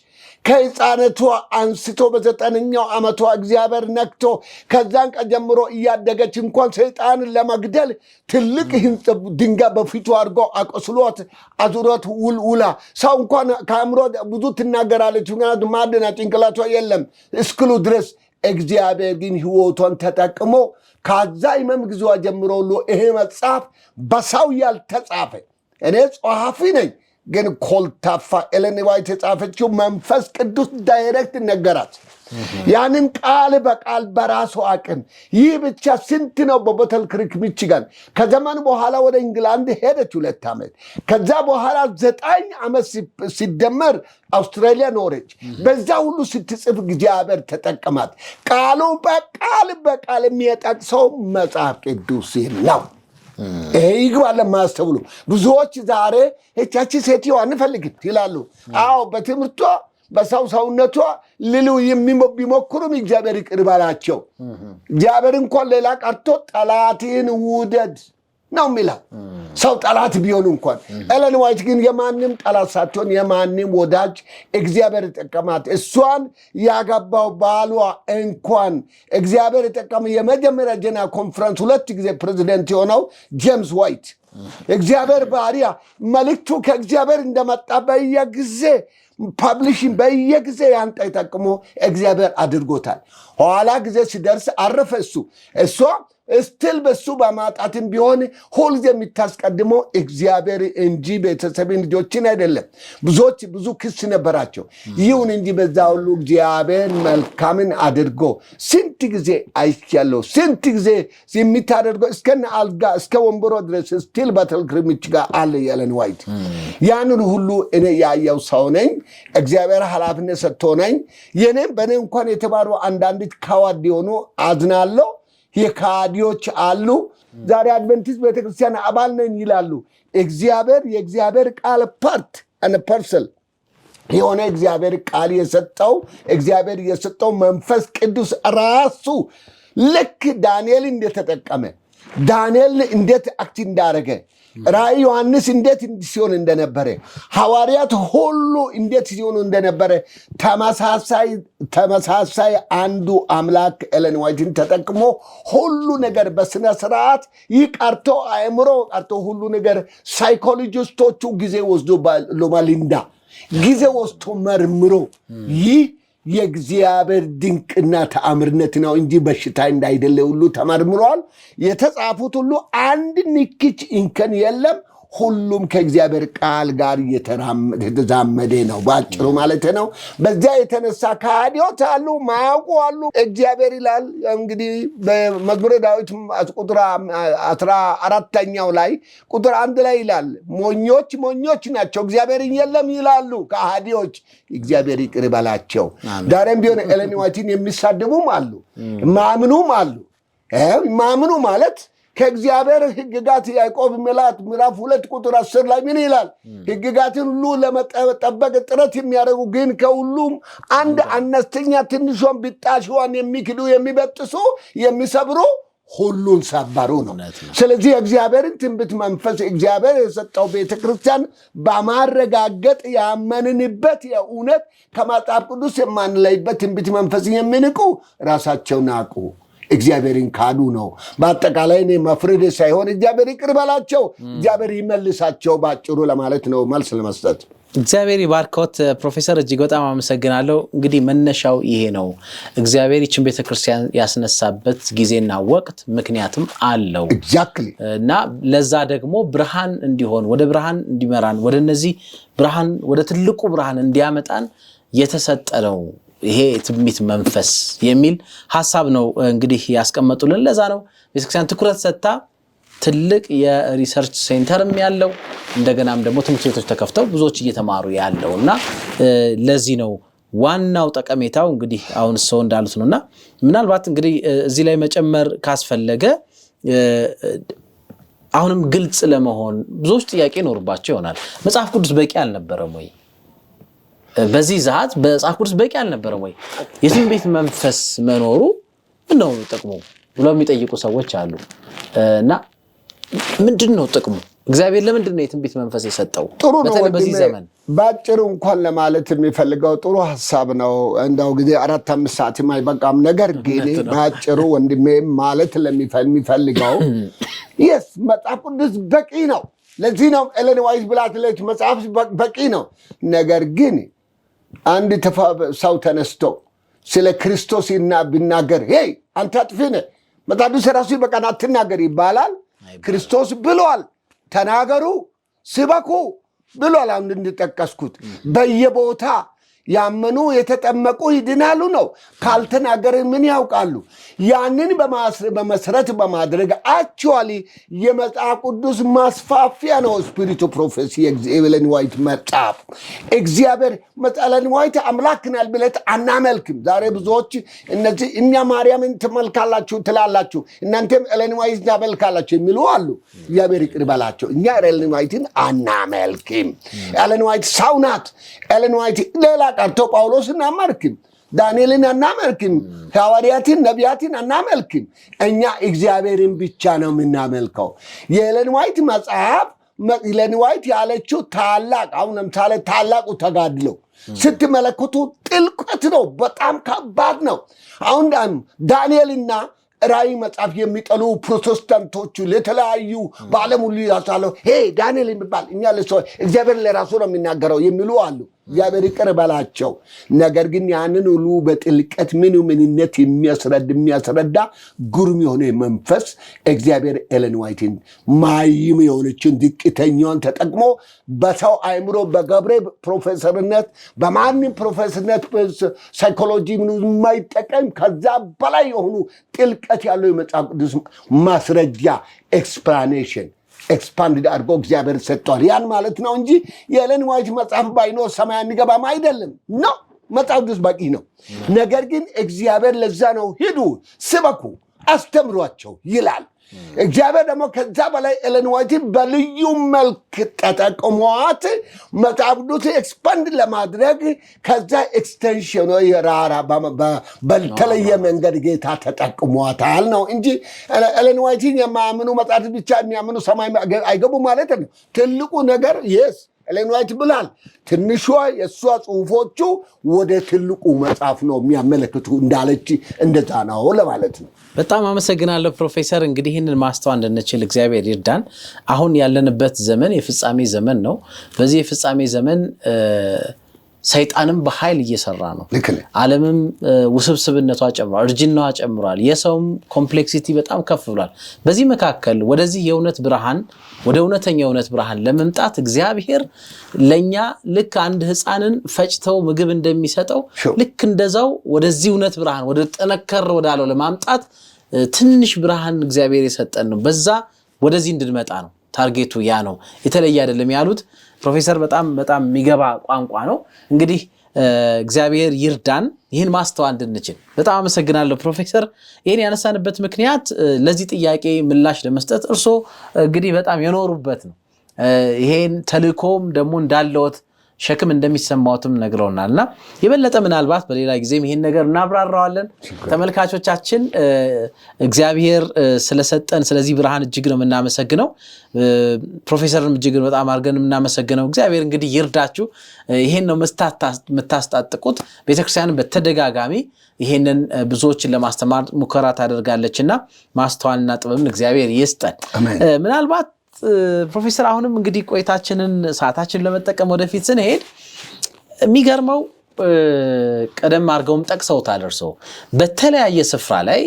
ከሕፃነቷ አንስቶ በ9ኛው ዓመቷ እግዚአብሔር ነክቶ ከዛን ቀን ጀምሮ እያደገች እንኳን ሰይጣንን ለመግደል ትልቅ ድንጋይ በፊቱ አድርጎ አቆስሎት አዙሮት ውላ ሰው እንኳን ከአእምሮ ብዙ ትናገራለች፣ ምክንያቱም ማደና ጭንቅላቷ የለም እስክሉ ድረስ እግዚአብሔር ግን ሕይወቷን ተጠቅሞ ከዛ ይመም ጊዜዋ ጀምሮ ሁሉ ይሄ መጽሐፍ በሰው ያልተጻፈ እኔ ጸሐፊ ነኝ ግን ኮልታፋ ኤለን ዋይት የጻፈችው መንፈስ ቅዱስ ዳይሬክት ነገራት። ያንን ቃል በቃል በራሱ አቅም ይህ ብቻ ስንት ነው። በቦተል ክሪክ ሚቺጋን ከዘመን በኋላ ወደ እንግላንድ ሄደች 2 ዓመት። ከዛ በኋላ 9 ዓመት ሲደመር አውስትራሊያ ኖረች። በዛ ሁሉ ስትጽፍ እግዚአብሔር ተጠቀማት። ቃሉ በቃል የሚጠቅሰው መጽሐፍ ቅዱስ ነው። ይሄ ይግባል ለማስተውሉ ብዙዎች ዛሬ እቻቺ ሴትዮ አንፈልግም ይላሉ። አዎ በትምህርቷ በሰውነቷ ልሉ ቢሞክሩም እግዚአብሔር ይቅር ባላቸው። እግዚአብሔር እንኳን ሌላ ቀርቶ ጠላትን ውደድ ነው የሚለው ሰው ጠላት ቢሆን እንኳን። ኤለን ዋይት ግን የማንም ጠላት ሳትሆን የማንም ወዳጅ እግዚአብሔር ተጠቀማት። እሷን ያገባው ባሏ እንኳን እግዚአብሔር ተጠቀመ። የመጀመሪያ ጀና ኮንፈረንስ 2 ጊዜ ፕሬዚደንት የሆነው ጄምስ ዋይት እግዚአብሔር ባሪያ መልእክቱ ከእግዚአብሔር እንደመጣ በየጊዜ ፐብሊሽን በየጊዜ ያንጣ ተጠቅሞ እግዚአብሔር አድርጎታል። ኋላ ጊዜ ሲደርስ አረፈ እሷ ስትል በሱ በማጣትም ቢሆን ሁልጊዜ የሚታስቀድመው እግዚአብሔር እንጂ ቤተሰብን ልጆችን አይደለም። ብዙዎች ብዙ ክስ ነበራቸው። ይሁን እንጂ በዛ ሁሉ እግዚአብሔር መልካምን አድርጎ ስንት ጊዜ አይቻለሁ። ስንት ጊዜ የሚታደርገው እስከነ አልጋ እስከ ወንበሮ ድረስ ስቲል ባተል ክሪሚች ጋር አለ ኤለን ዋይት። ያንን ሁሉ እኔ ያየው ሰው ነኝ። እግዚአብሔር ኃላፊነት ሰጥቶ ነኝ። የኔም በእኔ እንኳን የተባሉ አንዳንዲት ካዋድ የሆኑ አዝናለሁ። የካዲዎች አሉ። ዛሬ አድቨንቲስት ቤተክርስቲያን አባል ነኝ ይላሉ። የእግዚአብሔር ቃል ፓርት and parcel የሆነ እግዚአብሔር ቃል የሰጠው መንፈስ ቅዱስ ራሱ ልክ ዳንኤል እንደተጠቀመ ዳንኤል እንዴት አክት እንዳረገ ራእይ ዮሐንስ እንዴት ሲሆን እንደነበረ ሐዋርያት ሁሉ እንዴት ሲሆኑ እንደነበረ ተመሳሳይ አንዱ አምላክ ኤለን ዋይትን ተጠቅሞ ሁሉ ነገር በስነ ስርዓት ይቀርቶ አእምሮ ቀርቶ ሁሉ ነገር ሳይኮሎጂስቶቹ ጊዜ ወስዶ ሎማሊንዳ ጊዜ ወስዶ መርምሮ ይህ የእግዚአብሔር ድንቅና ተአምርነት ነው እንጂ በሽታ እንዳይደለ ሁሉ ተመርምሯል። የተጻፉት ሁሉ አንድ ንክች እንከን የለም። ሁሉም ከእግዚአብሔር ቃል ጋር የተዛመደ ነው ባጭሩ ማለት ነው። በዚያ የተነሳ ከሃዲዎች አሉ፣ ማያውቁ አሉ። እግዚአብሔር ይላል እንግዲህ በመዝሙረ ዳዊት ቁጥር 14ኛው ላይ ቁጥር 1 ላይ ይላል ሞኞች ናቸው እግዚአብሔርን የለም ይላሉ ከሃዲዎች፣ እግዚአብሔር ይቅር ይበላቸው። ዛሬም ቢሆን ኤለን ዋይትን የሚሳደቡም አሉ፣ ማምኑም አሉ። ማምኑ ማለት ከእግዚአብሔር ሕግጋት ያዕቆብ ምዕራፍ 2 ቁጥር 10 ላይ ምን ይላል? ሕግጋትን ሁሉ ለመጠበቅ ጥረት የሚያደርጉ ግን ከሁሉም አንድ አነስተኛ ትንሿን ብጣሽዋን የሚክዱ የሚበጥሱ የሚሰብሩ ሁሉን ሰበሩ ነው። ስለዚህ እግዚአብሔርን ትንቢት መንፈስ እግዚአብሔር የሰጠው ቤተክርስቲያን በማረጋገጥ ያመንንበት የእውነት ከመጽሐፍ ቅዱስ የማንለይበት ትንቢት መንፈስ የሚንቁ ራሳቸውን ናቁ፣ እግዚአብሔርን ካዱ ነው። በአጠቃላይ እኔ መፍረድ ሳይሆን እግዚአብሔር ይቅር በላቸው፣ እግዚአብሔር ይመልሳቸው ባጭሩ ለማለት ነው መልስ ለመስጠት። እግዚአብሔር ይባርኮት ፕሮፌሰር፣ እጅግ በጣም አመሰግናለሁ። እንግዲህ መነሻው ይሄ ነው። እግዚአብሔር ይችን ቤተክርስቲያን ያስነሳበት ጊዜና ወቅት ምክንያትም አለው እና ለዛ ደግሞ ብርሃን እንዲሆን ወደ ብርሃን እንዲመራን ወደ እነዚህ ብርሃን ወደ ትልቁ ብርሃን እንዲያመጣን የተሰጠ ነው ይሄ ትንቢት መንፈስ የሚል ሐሳብ ነው እንግዲህ ያስቀመጡልን። ለዛ ነው ቤተክርስቲያን ትኩረት ሰጥታ ትልቅ የሪሰርች ሴንተርም ያለው እንደገናም ደግሞ ትምህርት ቤቶች ተከፍተው ብዙዎች እየተማሩ ያለውና ለዚህ ነው ዋናው ጠቀሜታው እንግዲህ አሁን ሰው እንዳሉት ነውና ምናልባት እንግዲህ እዚህ ላይ መጨመር ካስፈለገ አሁንም ግልጽ ለመሆን ብዙዎች ጥያቄ ይኖርባቸው ይሆናል። መጽሐፍ ቅዱስ በቂ አልነበረም ወይ? በዚህ ሰዓት በመጽሐፍ ቅዱስ በቂ አልነበረም ወይ? የትንቢት መንፈስ መኖሩ ምንድነው ጥቅሙ ብለው የሚጠይቁ ሰዎች አሉ። እና ምንድነው ጥቅሙ? እግዚአብሔር ለምንድን ነው የትንቢት መንፈስ የሰጠው? በተለይ በዚህ ዘመን ባጭሩ እንኳን ለማለት የሚፈልገው ጥሩ ሐሳብ ነው። እንደው ጊዜ 4-5 ሰዓት የማይበቃም። ነገር ግን ባጭሩ ወንድሜ ማለት ለሚፈልገው መጽሐፍ ቅዱስ በቂ ነው። ለዚህ ነው ኤለን ዋይት ብላትለች መጽሐፍ በቂ ነው። ነገር ግን አንድ ሰው ተነስቶ ስለ ክርስቶስ ቢናገር አንተ አጥፊ ነህ መጽሐፍ ቅዱስ ራሱ በቃና አትናገር ይባላል? ክርስቶስ ብሏል፣ ተናገሩ፣ ስበኩ ብሏል። አሁን እንድጠቀስኩት በየቦታ ያመኑ የተጠመቁ ይድናሉ ነው። ካልተናገረ ምን ያውቃሉ? ያንን በመሰረት በማድረግ አክቹዋሊ የመጽሐፍ ቅዱስ ማስፋፊያ ነው ስፒሪቱ ፕሮፌሲ ኤለን ዋይት መጽሐፍ። እግዚአብሔር ኤለን ዋይት አምላክ ናል ብለት አናመልክም። ዛሬ ብዙዎች እነዚህ እኛ ማርያምን ትመልካላችሁ ትላላችሁ፣ እናንተም ኤለን ዋይት ታመልካላችሁ የሚሉ አሉ። እግዚአብሔር ይቅር በላቸው። እኛ ኤለን ዋይትን አናመልክም። ኤለን ዋይት ሰው ናት። ኤለን ዋይት ሌላ ቀርቶ ጳውሎስን አናመልክም፣ ዳንኤልን አናመልክም፣ ሐዋርያትን ነቢያትን አናመልክም። እኛ እግዚአብሔርን ብቻ ነው የምናመልከው። የኤለን ዋይት መጽሐፍ ኤለን ዋይት ያለችው ታላቅ አሁን ለምሳሌ ታላቁ ተጋድሎ ስትመለከቱ ጥልቀት ነው፣ በጣም ከባድ ነው። አሁን ዳንኤልና ራእይ መጽሐፍ የሚጠሉ ፕሮቴስታንቶቹ ለተለያዩ በዓለም ሁሉ ያሳለው ዳንኤል የሚባል እኛ እግዚአብሔር ለራሱ ነው የሚናገረው የሚሉ አሉ። እግዚአብሔር ይቅር በላቸው። ነገር ግን ያንን ሁሉ በጥልቀት ምንነት የሚያስረዳ ጉርም የሆነ መንፈስ እግዚአብሔር ኤለን ዋይትን ማይም የሆነችን ድቅተኛዋን ተጠቅሞ በሰው አእምሮ በገብሬ ፕሮፌሰርነት በማንም ፕሮፌሰርነት ሳይኮሎጂ የማይጠቀም ከዛ በላይ የሆኑ ጥልቀት ያለው የመጽሐፍ ቅዱስ ማስረጃ ኤክስፕላኔሽን ኤክስፓንድ አድርጎ እግዚአብሔር ሰጥቷል። ያን ማለት ነው እንጂ የኤለን ዋይት መጽሐፍ ባይኖር ሰማይ አንገባም አይደለም ነው። መጽሐፍ ቅዱስ በቂ ነው። ነገር ግን እግዚአብሔር ለዛ ነው ሂዱ፣ ስበኩ፣ አስተምሯቸው ይላል። እግዚአብሔር ደግሞ ከዛ በላይ ኤለን ዋይት በልዩ መልክ ተጠቅሟት መጽሐፍ ቅዱስ ኤክስፓንድ ለማድረግ ከዛ ኤክስቴንሽን የራራ በተለየ መንገድ ጌታ ተጠቅሟታል ነው እንጂ ኤለን ዋይትን የማያምኑ መጽሐፍ ብቻ የሚያምኑ ሰማይ አይገቡ ማለት ነው። ትልቁ ነገር የስ ኤለን ዋይት ብላል ትንሿ የእሷ ጽሁፎቹ ወደ ትልቁ መጽሐፍ ነው የሚያመለክቱ እንዳለች እንደዛ ነው ለማለት ነው። በጣም አመሰግናለሁ ፕሮፌሰር። እንግዲህ ይህንን ማስተዋል እንድንችል እግዚአብሔር ይርዳን። አሁን ያለንበት ዘመን የፍጻሜ ዘመን ነው። በዚህ የፍጻሜ ዘመን ሰይጣንም በኃይል እየሰራ ነው። ዓለምም ውስብስብነቷ ጨምሯል፣ እርጅናዋ ጨምሯል፣ የሰውም ኮምፕሌክሲቲ በጣም ከፍ ብሏል። በዚህ መካከል ወደዚህ የእውነት ብርሃን ወደ እውነተኛ የእውነት ብርሃን ለመምጣት እግዚአብሔር ለኛ ልክ አንድ ሕፃንን ፈጭተው ምግብ እንደሚሰጠው ልክ እንደዛው ወደዚህ እውነት ብርሃን ወደ ጠነከር ወዳለው ለማምጣት ትንሽ ብርሃን እግዚአብሔር የሰጠን ነው። በዛ ወደዚህ እንድንመጣ ነው። ታርጌቱ ያ ነው፣ የተለየ አይደለም ያሉት ፕሮፌሰር በጣም በጣም የሚገባ ቋንቋ ነው። እንግዲህ እግዚአብሔር ይርዳን ይህን ማስተዋል እንድንችል። በጣም አመሰግናለሁ ፕሮፌሰር። ይህን ያነሳንበት ምክንያት ለዚህ ጥያቄ ምላሽ ለመስጠት እርሶ እንግዲህ በጣም የኖሩበት ነው። ይሄን ተልእኮም ደግሞ እንዳለዎት ሸክም እንደሚሰማዎትም ነግረውናልና የበለጠ ምናልባት በሌላ ጊዜም ይሄን ነገር እናብራራዋለን። ተመልካቾቻችን እግዚአብሔር ስለሰጠን ስለዚህ ብርሃን እጅግ ነው የምናመሰግነው። ፕሮፌሰርንም እጅግ በጣም አድርገን የምናመሰግነው። እግዚአብሔር እንግዲህ ይርዳችሁ። ይሄን ነው የምታስጣጥቁት። ቤተክርስቲያንን በተደጋጋሚ ይሄንን ብዙዎችን ለማስተማር ሙከራ ታደርጋለችና ማስተዋልና ጥበብን እግዚአብሔር ይስጠን። ምናልባት ፕሮፌሰር አሁንም እንግዲህ ቆይታችንን ሰዓታችንን ለመጠቀም ወደፊት ስንሄድ የሚገርመው ቀደም አድርገውም ጠቅሰውታል እርሶ በተለያየ ስፍራ ላይ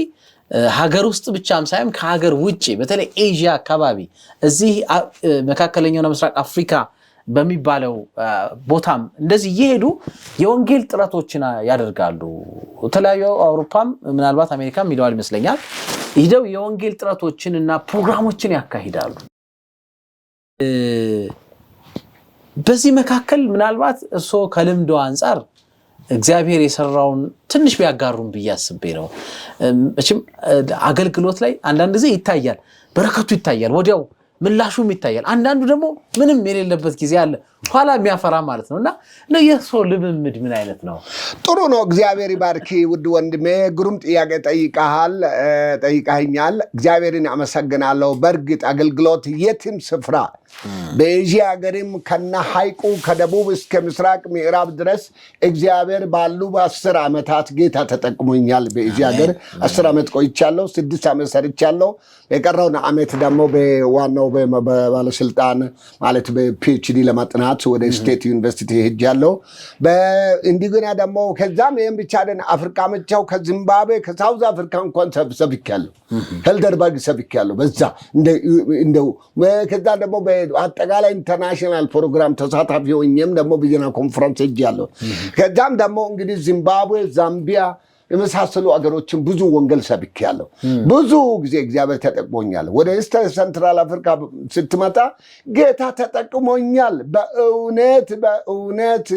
ሀገር ውስጥ ብቻም ሳይሆን ከሀገር ውጭ በተለይ ኤዥያ አካባቢ እዚህ መካከለኛውና ምስራቅ አፍሪካ በሚባለው ቦታም እንደዚህ እየሄዱ የወንጌል ጥረቶችን ያደርጋሉ። የተለያዩ አውሮፓም ምናልባት አሜሪካም ይለዋል ይመስለኛል ሄደው የወንጌል ጥረቶችን እና ፕሮግራሞችን ያካሂዳሉ። በዚህ መካከል ምናልባት እርሶ ከልምዶ አንፃር እግዚአብሔር የሰራውን ትንሽ ቢያጋሩን ብያስቤ ነው። እቺም አገልግሎት ላይ አንዳንድ ጊዜ ይታያል፣ በረከቱ ይታያል፣ ወዲያው ምላሹም ይታያል። አንዳንዱ ደግሞ ምንም የሌለበት ጊዜ አለ፣ ኋላ የሚያፈራ ማለት ነውና የእርሶ ልምምድ ምን አይነት ነው? ጥሩ ነው። እግዚአብሔር ይባርክ ውድ ወንድሜ። ግሩም ጥያቄ ጠይቀኸኛል። እግዚአብሔርን አመሰግናለሁ። በእርግጥ አገልግሎት የትም ስፍራ በኤዥያ ሀገርም ከና ሐይቁ ከደቡብ እስከ ምስራቅ ምዕራብ ድረስ እግዚአብሔር ባሉ በ10 ዓመታት ጌታ ተጠቅሞኛል። በኤዥያ ሀገር 10 ዓመት ቆይቻለሁ፣ 6 ዓመት ሰርቻለሁ። የቀረውን ዓመት ደግሞ በዋናው በባለስልጣን ማለት በፒኤችዲ ለማጥናት ወደ ስቴት ዩኒቨርሲቲ ሄጃለሁ። እንደገና ደግሞ ከዛም ይሄን ብቻ አይደለም፣ አፍሪካ መቻው ከዚምባብዌ ከሳውዝ አፍሪካ እንኳን ሰብኬያለሁ፣ ሄልደርበርግ ሰብኬያለሁ። በዛ እንደው ከዛ ደግሞ በአጠቃላይ ኢንተርናሽናል ፕሮግራም ተሳታፊ ሆኜም ደግሞ ቢዝነስ ኮንፈረንስ ሄጃለሁ። ከዛም ደግሞ እንግዲህ ዚምባብዌ፣ ዛምቢያ የመሳሰሉ አገሮችን ብዙ ወንጌል ሰብኬያለሁ። ብዙ ጊዜ እግዚአብሔር ተጠቅሞኛል። ወደ ኢስት ሴንትራል አፍሪካ ስትመጣ ጌታ ተጠቅሞኛል። በእውነት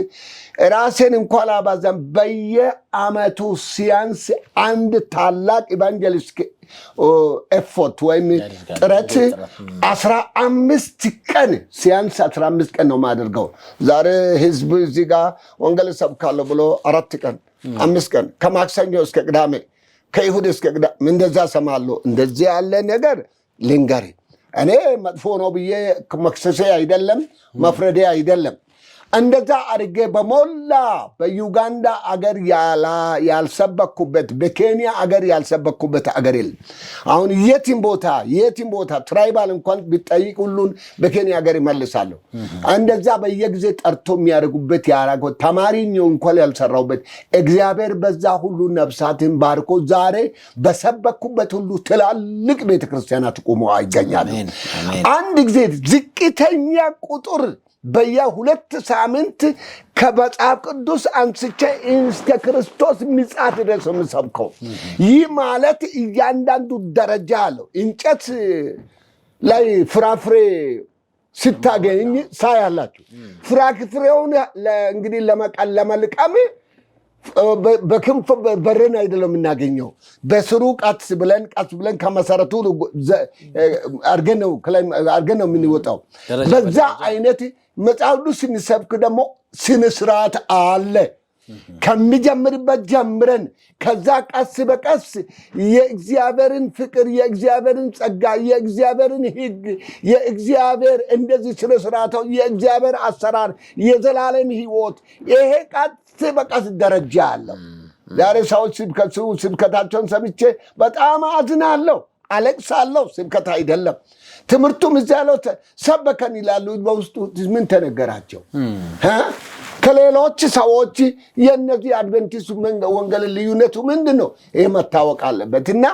ራሴን እንኳን አባዛም በየዓመቱ ሲያንስ አንድ ታላቅ ኢቫንጀሊስት ኤፎርት ወይም ጥረት 15 ቀን ሲያንስ 15 ቀን ነው የማደርገው። ዛሬ ህዝብ እዚህ ጋር ወንጌል ሰብካለሁ ብሎ 4 ቀን 5 ቀን ከማክሰኞ እስከ ቅዳሜ ከይሁድ እስከ ቅዳሜ እንደዛ ሰማለሁ። እንደዚህ ያለ ነገር ልንገር፣ እኔ መጥፎ ነው ብዬ መክሰሴ አይደለም መፍረዴ አይደለም። እንደዛ አድርጌ በሞላ በዩጋንዳ አገር ያልሰበኩበት በኬንያ አገር ያልሰበኩበት አገር የለም። አሁን የትም ቦታ ትራይባል እንኳን ቢጠይቅ ሁሉን በኬንያ አገር ይመልሳለሁ። እንደዛ በየጊዜ ጠርቶ የሚያደርጉበት ያራጎ ተማሪኛው እንኳን ያልሰራውበት እግዚአብሔር በዛ ሁሉ ነፍሳትን ባርኮ ዛሬ በሰበኩበት ሁሉ ትላልቅ ቤተክርስቲያናት ቆሞ ይገኛሉ። አንድ ጊዜ ዝቅተኛ ቁጥር በየ2 ሳምንት ከመጽሐፍ ቅዱስ አንስቼ እስከ ክርስቶስ ምጽአት ድረስ የምሰብከው። ይህ ማለት እያንዳንዱ ደረጃ አለው። እንጨት ላይ ፍራፍሬ ስታገኝ ሳያላችሁ ፍራፍሬውን እንግዲህ ለመልቀም በክንፍ በርን አይደለም የምናገኘው በስሩ ቀስ ብለን ከመሰረቱ አርገን ነው የምንወጣው። በዛ አይነት መጽሐፍ ቅዱስ ስንሰብክ ደግሞ ስነ ስርዓት አለ። ከሚጀምርበት ጀምረን ከዛ ቀስ በቀስ የእግዚአብሔርን ፍቅር የእግዚአብሔርን ጸጋ የእግዚአብሔርን ሕግ የእግዚአብሔር እንደዚህ ስነ ስርዓታው የእግዚአብሔር አሰራር የዘላለም ሕይወት ይሄ ቀስ በቀስ ደረጃ አለው። ዛሬ ሰዎች ስብከታቸውን ሰምቼ በጣም አዝናለሁ፣ አለቅሳለሁ። ስብከት አይደለም ትምህርቱም እዚያ ያለው ሰበከን ይላሉ። በውስጡ ምን ተነገራቸው? ከሌሎች ሰዎች የነዚህ አድቬንቲስት ወንጌል ልዩነቱ ምንድን ነው? ይህ መታወቅ አለበት። እና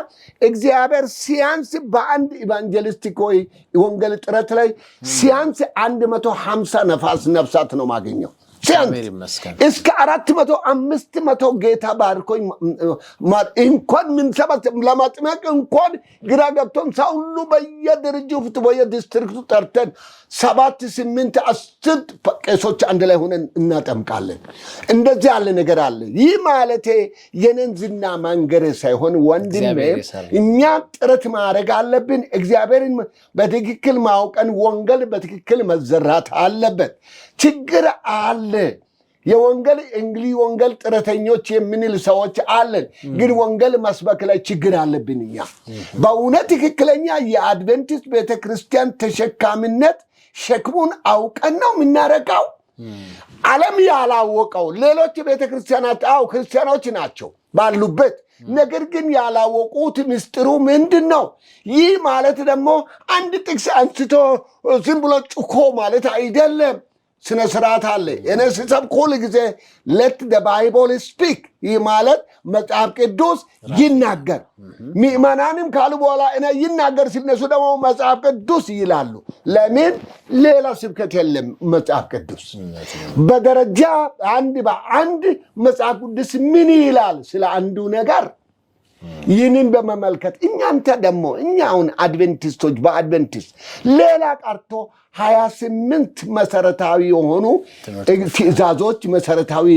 እግዚአብሔር ሲያንስ በአንድ ኢቫንጀሊስቲክ ወይ ወንጌል ጥረት ላይ ሲያንስ 150 ነፍሳት ነው ማገኘው። እስከ 400-500 ጌታ ባርኮኝ እንኳን ምንሰበሰብ ለማጥመቅ እንኳን ግራ ገብቶን ሰው ሁሉ በየድርጅቱ በየዲስትሪክቱ ጠርተን 7-8-10 ቄሶች አንድ ላይ ሆነን እናጠምቃለን። እንደዚህ ያለ ነገር አለ። ይህ ማለቴ የነን ዝና ማንገር ሳይሆን ወንድሜ እኛ ጥረት ማድረግ አለብን። እግዚአብሔርን በትክክል ማውቀን ወንጌል በትክክል መዘራት አለበት። ችግር አለ። የወንጌል ወንጌል ጥረተኞች የምንል ሰዎች አለን፣ ግን ወንጌል መስበክ ላይ ችግር አለብን። እኛ በእውነት ትክክለኛ የአድቬንቲስት ቤተክርስቲያን ተሸካሚነት ሸክሙን አውቀን ነው የምናረጋው። ዓለም ያላወቀው ሌሎች ቤተክርስቲያናት ክርስቲያኖች ናቸው ባሉበት፣ ነገር ግን ያላወቁት ምስጢሩ ምንድን ነው? ይህ ማለት ደግሞ አንድ ጥቅስ አንስቶ ዝም ብሎ ጩኮ ማለት አይደለም። ስነ ስርዓት አለ። እኔ ስሰብክ ሁል ጊዜ let the Bible speak። ይህ ማለት መጽሐፍ ቅዱስ ይናገር። ምዕመናንም ካሉ በኋላ እኔ ይናገር ሲነሱ ደግሞ መጽሐፍ ቅዱስ ይላሉ። ለምን? ሌላ ስብከት የለም። መጽሐፍ ቅዱስ በደረጃ በአንድ መጽሐፍ ቅዱስ ምን ይላል ስለ አንዱ ነገር ይህንን በመመልከት እኛንተ ደግሞ እኛውን አድቬንቲስቶች በአድቬንቲስት ሌላ ቀርቶ 28 መሰረታዊ የሆኑ ትእዛዞች መሰረታዊ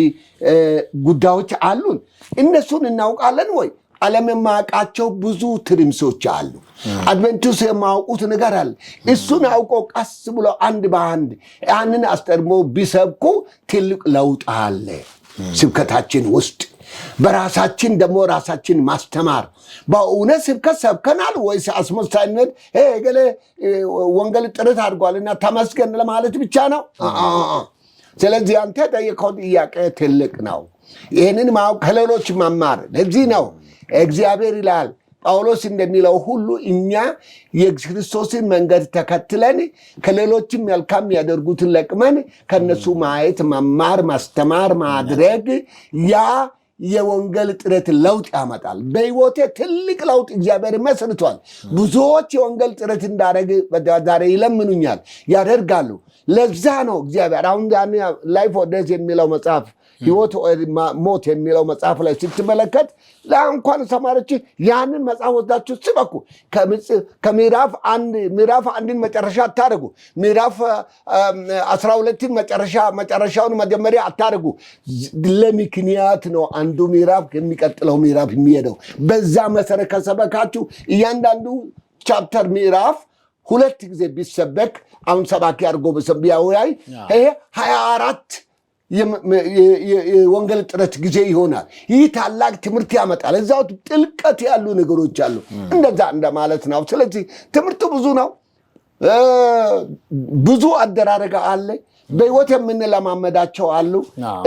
ጉዳዮች አሉን። እነሱን እናውቃለን ወይ? ዓለም የማያውቃቸው ብዙ ትርምሶች አሉ። አድቬንቲስት የማያውቁት ነገር አለ። እሱን አውቆ ቀስ ብሎ አንድ በአንድ ያንን አስጠርሞ ቢሰብኩ ትልቅ ለውጥ አለ ስብከታችን ውስጥ። በራሳችን ደግሞ ራሳችን ማስተማር በእውነት ስብከት ሰብከናል ወይስ አስመሳይነት ገሌ ወንጌል ጥረት አድርጓልና ተመስገን ለማለት ብቻ ነው? ስለዚህ አንተ ጠየቀው ጥያቄ ትልቅ ነው። ይህንን ማወቅ ከሌሎች መማር ለዚህ ነው እግዚአብሔር ይላል ጳውሎስ እንደሚለው ሁሉ እኛ የክርስቶስን መንገድ ተከትለን ከሌሎችም መልካም ያደርጉትን ለቅመን ከነሱ ማየት መማር ማስተማር ማድረግ ያ የወንጌል ጥረት ለውጥ ያመጣል። በሕይወቴ ትልቅ ለውጥ እግዚአብሔር መስርቷል። ብዙዎች የወንጌል ጥረት እንዳደረግ ዛሬ ይለምኑኛል፣ ያደርጋሉ። ለዛ ነው እግዚአብሔር አሁን ላይፍ ኦር ዴዝ የሚለው መጽሐፍ ሕይወት ሞት የሚለው መጽሐፍ ላይ ስትመለከት ለእንኳን ተማሪዎች ያንን መጽሐፍ ወስዳችሁ ስበኩ። ከምዕራፍ 1 መጨረሻ አታደርጉ። ምዕራፍ 12 መጨረሻውን መጀመሪያ አታደርጉ። ለምክንያት ነው አንዱ ምዕራፍ የሚቀጥለው ምዕራፍ የሚሄደው። በዛ መሰረት ከሰበካችሁ እያንዳንዱ ቻፕተር ምዕራፍ 2 ጊዜ ቢሰበክ አሁን ሰባኪ አድርጎ ቢያወያይ ይሄ 24 የወንጌል ጥረት ጊዜ ይሆናል። ይህ ታላቅ ትምህርት ያመጣል። እዛው ጥልቀት ያሉ ነገሮች አሉ። እንደዛ እንደማለት ነው። ስለዚህ ትምህርቱ ብዙ ነው። ብዙ አደራረጋ አለ። በሕይወት የምንለማመዳቸው አሉ።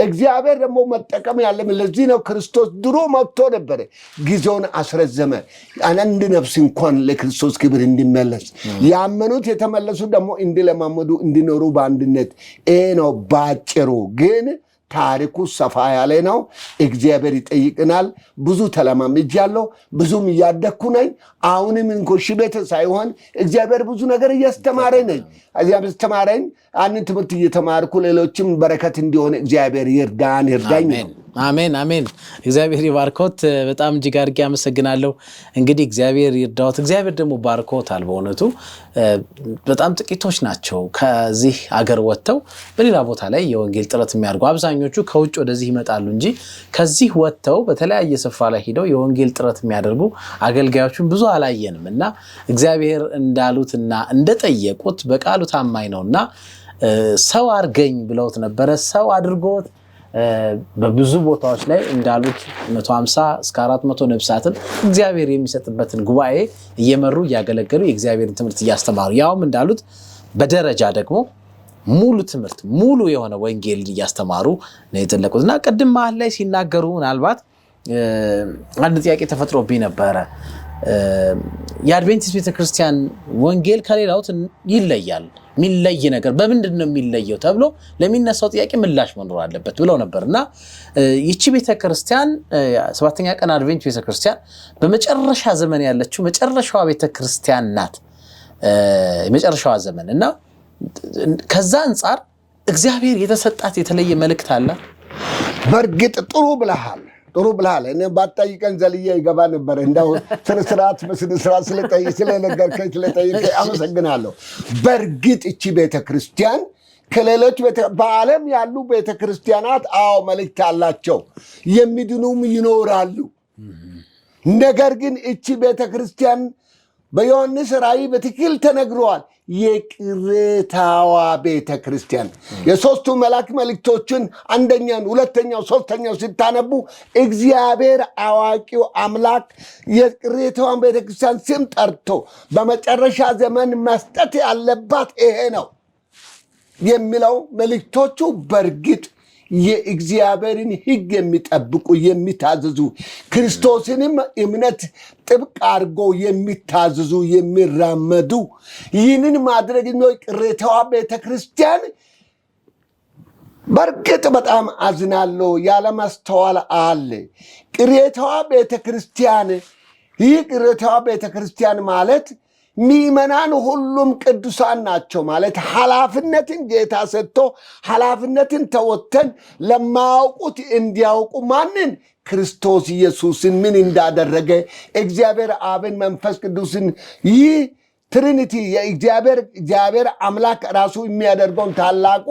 እግዚአብሔር ደግሞ መጠቀም ያለም ለዚህ ነው። ክርስቶስ ድሮ መጥቶ ነበረ፣ ጊዜውን አስረዘመ። አንድ ነፍስ እንኳን ለክርስቶስ ክብር እንዲመለስ ያመኑት የተመለሱ ደግሞ እንዲለማመዱ እንዲኖሩ በአንድነት ነው ባጭሩ። ግን ታሪኩ ሰፋ ያለ ነው። እግዚአብሔር ይጠይቅናል። ብዙ ተለማምጃለሁ፣ ብዙም እያደግኩ ነኝ። አሁንም እንኮሽ ቤት ሳይሆን እግዚአብሔር ብዙ ነገር እያስተማረኝ ነኝ። እግዚአብሔር አስተማረኝ። አንን ትምህርት እየተማርኩ ሌሎችም በረከት እንዲሆን እግዚአብሔር ይርዳኝ። አሜን አሜን። እግዚአብሔር ይባርኮት። በጣም እጅግ አድርጌ አመሰግናለሁ። እንግዲህ እግዚአብሔር ይርዳዎት። እግዚአብሔር ደግሞ ባርኮታል። በእውነቱ በጣም ጥቂቶች ናቸው ከዚህ አገር ወጥተው በሌላ ቦታ ላይ የወንጌል ጥረት የሚያደርጉ። አብዛኞቹ ከውጭ ወደዚህ ይመጣሉ እንጂ ከዚህ ወጥተው በተለያየ ስፍራ ላይ ሄደው የወንጌል ጥረት የሚያደርጉ አገልጋዮችን ብዙ አላየንም እና እግዚአብሔር እንዳሉትና እንደጠየቁት በቃሉ ታማኝ ነውና ሰው አድርገኝ ብለውት ነበረ። ሰው አድርጎት በብዙ ቦታዎች ላይ እንዳሉት 150 እስከ 400 ነፍሳትን እግዚአብሔር የሚሰጥበትን ጉባኤ እየመሩ እያገለገሉ የእግዚአብሔርን ትምህርት እያስተማሩ ያውም እንዳሉት በደረጃ ደግሞ ሙሉ ትምህርት ሙሉ የሆነ ወንጌል እያስተማሩ ነው የጠለቁትና ቅድም መሀል ላይ ሲናገሩ ምናልባት አንድ ጥያቄ ተፈጥሮብኝ ነበረ። የአድቬንቲስት ቤተክርስቲያን ወንጌል ከሌላው ይለያል። የሚለይ ነገር በምንድን ነው የሚለየው ተብሎ ለሚነሳው ጥያቄ ምላሽ መኖር አለበት ብለው ነበርና ይቺ ቤተክርስቲያን ሰባተኛ ቀን አድቬንት ቤተክርስቲያን በመጨረሻ ዘመን ያለችው መጨረሻዋ ቤተክርስቲያን ናት። የመጨረሻዋ ዘመን እና ከዛ አንፃር እግዚአብሔር የተሰጣት የተለየ መልእክት አለ። በርግጥ ጥሩ ብለሃል። እኔ ባጣይቀን ዘልዬ ይገባ ነበር። እንደው ስርዓት በስርዓት ስለነገርከኝ ስለጠየቀኝ አመሰግናለሁ። በርግጥ እቺ ቤተክርስቲያን ከሌሎች በዓለም ያሉ ቤተክርስቲያናት መልእክት አላቸው፣ የሚድኑም ይኖራሉ። ነገር ግን እቺ ቤተክርስቲያን በዮሐንስ ራእይ በትክክል ተነግሯል። የቅሬታዋ ቤተክርስቲያን የሶስቱ መልአክ መልእክቶችን አንደኛው፣ ሁለተኛው፣ ሶስተኛው ሲታነቡ እግዚአብሔር አዋቂው አምላክ የቅሬታዋን ቤተክርስቲያን ስም ጠርቶ በመጨረሻ ዘመን መስጠት ያለባት ይሄ ነው የሚለው መልእክቶቹ በርግጥ የእግዚአብሔርን ሕግ የሚጠብቁ የሚታዘዙ ክርስቶስንም እምነት ጥብቅ አድርጎ የሚታዘዙ የሚራመዱ ይህንን ማድረግ ነው ቅሬታዋ ቤተክርስቲያን። በርግጥ በጣም አዝናለሁ፣ ያለማስተዋል አለ። ቅሬታዋ ቤተክርስቲያን ይህ ቅሬታዋ ቤተክርስቲያን ማለት ሚመናን ሁሉም ቅዱሳን ናቸው ማለት ኃላፊነትን ጌታ ሰጥቶ ኃላፊነትን ተወተን ለማያውቁት እንዲያውቁ ማንን ክርስቶስ ኢየሱስን ምን እንዳደረገ እግዚአብሔር አብን መንፈስ ቅዱስን ይህ ትሪኒቲ የእግዚአብሔር አምላክ ራሱ የሚያደርገውን ታላቁ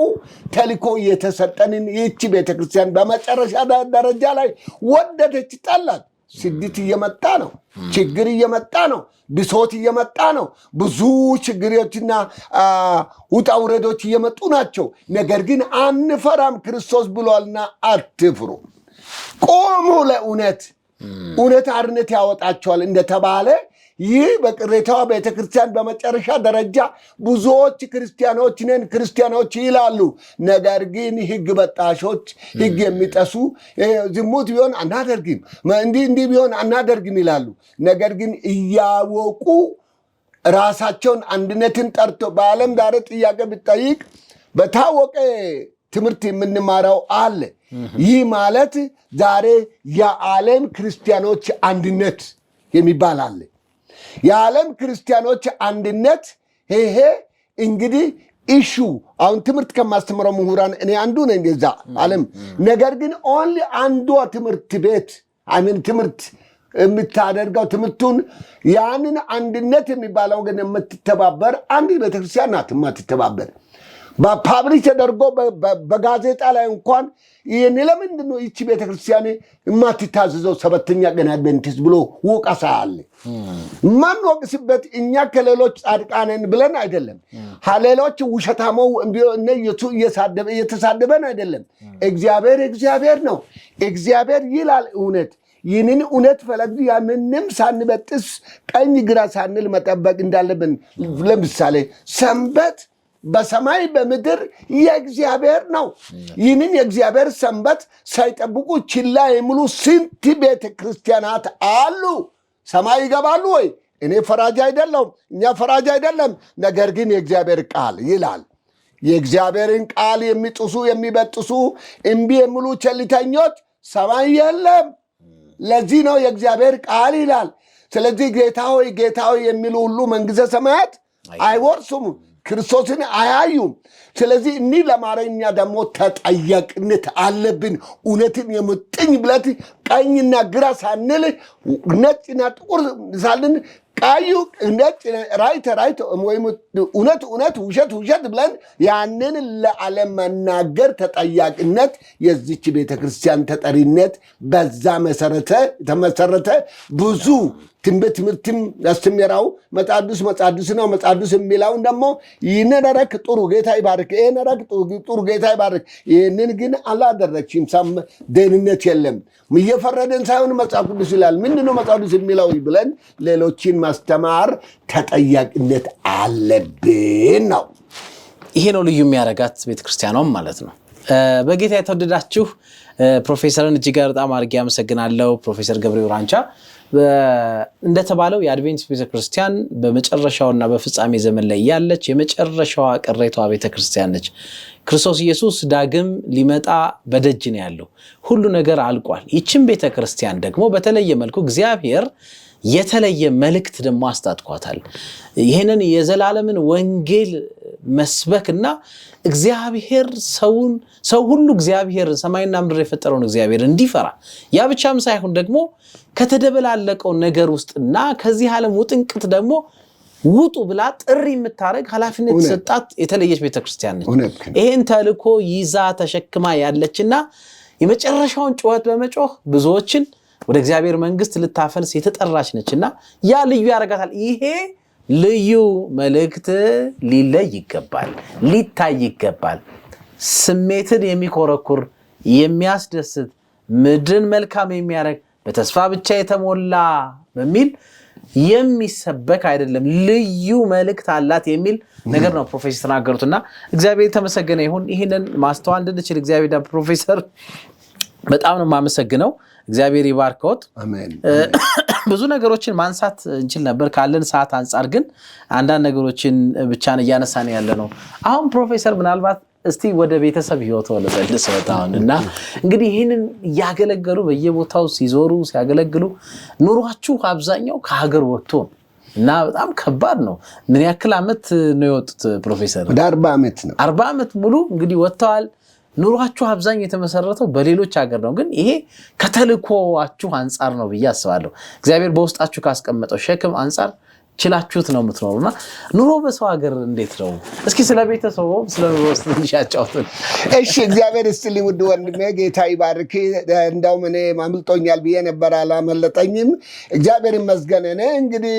ተልእኮ የተሰጠንን ይህች ቤተክርስቲያን በመጨረሻ ደረጃ ላይ ወደደች፣ ጠላት። ስደት እየመጣ ነው፣ ችግር እየመጣ ነው፣ ብሶት እየመጣ ነው፣ ብዙ ችግሮችና ውጣ ውረዶች እየመጡ ናቸው። ነገር ግን አንፈራም፣ ክርስቶስ ብሏልና አትፍሩ። ቆሙ ለእውነት፣ እውነት አርነት ያወጣቸዋል እንደተባለ ይህ በቅሬታዋ ቤተክርስቲያን በመጨረሻ ደረጃ ብዙዎች ክርስቲያኖች ነን ክርስቲያኖች ይላሉ። ነገር ግን ሕግ በጣሾች፣ ሕግ የሚጠሱ ዝሙት ቢሆን አናደርግም፣ እንዲህ ቢሆን አናደርግም ይላሉ። ነገር ግን እያወቁ ራሳቸውን አንድነትን ጠርቶ በዓለም ዳር ጥያቄ ብጠይቅ በታወቀ ትምህርት የምንማረው አለ። ይህ ማለት ዛሬ የዓለም ክርስቲያኖች አንድነት የሚባል አለ። የዓለም ክርስቲያኖች አንድነት ይሄ እንግዲህ ኢሹ አሁን ትምህርት ከማስተምረው ምሁራን እኔ አንዱ ነኝ እንደዛ ዓለም። ነገር ግን ኦንሊ አንዷ ትምህርት ቤት ትምህርት የምታደርገው ትምህርቱን ያንን አንድነት የሚባለው ግን የምትተባበር አንድ ቤተክርስቲያን ናት። የማትተባበር በፓብሊክ ተደርጎ በጋዜጣ ላይ እንኳን ይህን ለምንድን ነው ይቺ ቤተክርስቲያን የማትታዘዘው ሰባተኛ ቀን አድቬንቲስት ብሎ ወቀሳ አለ። ማን ወቅስበት? እኛ ከሌሎች ጻድቃንን ብለን አይደለም፣ ሌሎች ውሸታሞው እየተሳደበን አይደለም። እግዚአብሔር ነው። እግዚአብሔር ይላል እውነት። ይህንን እውነት ፈለግ ያንንም ሳንበጥስ ቀኝ ግራ ሳንል መጠበቅ እንዳለብን። ለምሳሌ ሰንበት በሰማይ በምድር የእግዚአብሔር ነው። ይህንን የእግዚአብሔር ሰንበት ሳይጠብቁ ችላ የሚሉ ስንት ቤተ ክርስቲያናት አሉ። ሰማይ ይገባሉ ወይ? እኔ ፈራጅ አይደለም፣ እኛ ፈራጅ አይደለም። ነገር ግን የእግዚአብሔር ቃል ይላል። የእግዚአብሔርን ቃል የሚጥሱ የሚበጥሱ እምቢ የሚሉ ቸልተኞች ሰማይ የለም። ለዚህ ነው የእግዚአብሔር ቃል ይላል። ስለዚህ ጌታ ሆይ የሚሉ ሁሉ መንግሥተ ሰማያት አይወርሱም። ክርስቶስን አያዩም። ስለዚህ እኒ ለማረኛ ደግሞ ተጠያቂነት አለብን። እውነትን የምጥኝ ብለት ቀኝና ግራ ሳንል ነጭና ጥቁር ሳልን ቃዩ ነጭ ራይት ወይም እውነት ውሸት ብለን ያንን ለዓለም መናገር ተጠያቂነት የዚች ቤተክርስቲያን ተጠሪነት በዛ ተመሰረተ ብዙ ትምህርትም ያስተምራው መጻዱስ ነው። መጻዱስ የሚለው ደግሞ ይነረክ ጥሩ ጌታ ይባርክ፣ ይነረክ ጥሩ ጌታ ይባርክ። ይህንን ግን አላደረግሽም፣ ደህንነት የለም እየፈረደን ሳይሆን መጽሐፍ ቅዱስ ይላል። ምንድነው መጽሐፍ ቅዱስ የሚለው ብለን ሌሎችን ማስተማር ተጠያቂነት አለብን ነው። ይሄ ነው ልዩ የሚያረጋት ቤተክርስቲያኗም ማለት ነው። በጌታ የተወደዳችሁ ፕሮፌሰርን እጅግ በጣም አድርጌ አመሰግናለሁ። ፕሮፌሰር ገብሬ ኡራንቻ እንደተባለው የአድቬንቲስት ቤተክርስቲያን በመጨረሻውና በፍጻሜ ዘመን ላይ ያለች የመጨረሻዋ ቅሬቷ ቤተክርስቲያን ነች። ክርስቶስ ኢየሱስ ዳግም ሊመጣ በደጅ ነው ያለው። ሁሉ ነገር አልቋል። ይህችን ቤተክርስቲያን ደግሞ በተለየ መልኩ እግዚአብሔር የተለየ መልእክት ደግሞ አስታጥቋታል። ይሄንን የዘላለምን ወንጌል መስበክና እግዚአብሔር ሰው ሁሉ እግዚአብሔር ሰማይና ምድር የፈጠረውን እግዚአብሔር እንዲፈራ ያ ብቻም ሳይሆን ደግሞ ከተደበላለቀው ነገር ውስጥና ከዚህ ዓለም ውጥንቅት ደግሞ ውጡ ብላ ጥሪ የምታረግ ኃላፊነት ተሰጣት የተለየች ቤተክርስቲያን ነች። ይሄን ተልኮ ይዛ ተሸክማ ያለችና የመጨረሻውን ጩኸት በመጮህ ብዙዎችን ወደ እግዚአብሔር መንግስት ልታፈልስ የተጠራች ነችና ያ ልዩ ያረጋታል። ይሄ ልዩ መልእክት ሊለይ ይገባል፣ ሊታይ ይገባል። ስሜትን የሚኮረኩር የሚያስደስት ምድርን መልካም የሚያረግ በተስፋ ብቻ የተሞላ በሚል የሚሰበክ አይደለም። ልዩ መልእክት አላት የሚል ነገር ነው ፕሮፌሰር ተናገሩትና እግዚአብሔር የተመሰገነ ይሁን። ይሄንን ማስተዋል እንድንችል እግዚአብሔር ፕሮፌሰር በጣም ነው የማመሰግነው። እግዚአብሔር ይባርክዎት። አሜን። ብዙ ነገሮችን ማንሳት እንችል ነበር ካለን ሰዓት አንፃር፣ ግን አንዳንድ ነገሮችን ብቻ ነው እያነሳን ያለ ነው። አሁን ፕሮፌሰር ምናልባት እስቲ ወደ ቤተሰብ ህይወት ወለዘልሰውታውን እና እንግዲህ ይህንን ያገለገሉ በየቦታው ሲዞሩ ሲያገለግሉ ኑሯችሁ አብዛኛው ከሀገር ወጥቶ እና በጣም ከባድ ነው። ምን ያክል ዓመት ነው የወጡት ፕሮፌሰር? ወደ 40 ዓመት ነው። 40 ዓመት ሙሉ እንግዲህ ወጥተዋል። ኑሯችሁ አብዛኛው የተመሰረተው በሌሎች ሀገር ነው፣ ግን ይሄ ከተልኮአችሁ አንፃር ነው ብዬ አስባለሁ። እግዚአብሔር በውስጣችሁ ካስቀመጠው ሸክም አንፃር ችላችሁት ነው የምትኖሩና ኑሮ በሰው ሀገር እንዴት ነው? እስኪ ስለ ቤተሰቡ ስለ ኑሮ ትንሽ ያጫውቱን። እሺ፣ እግዚአብሔር ይስጥልኝ ውድ ወንድሜ፣ ጌታ ይባርክ። እንደውም እኔ ማምልጦኛል ብዬ ነበር፣ አላመለጠኝም። እግዚአብሔር ይመስገን። እኔ እንግዲህ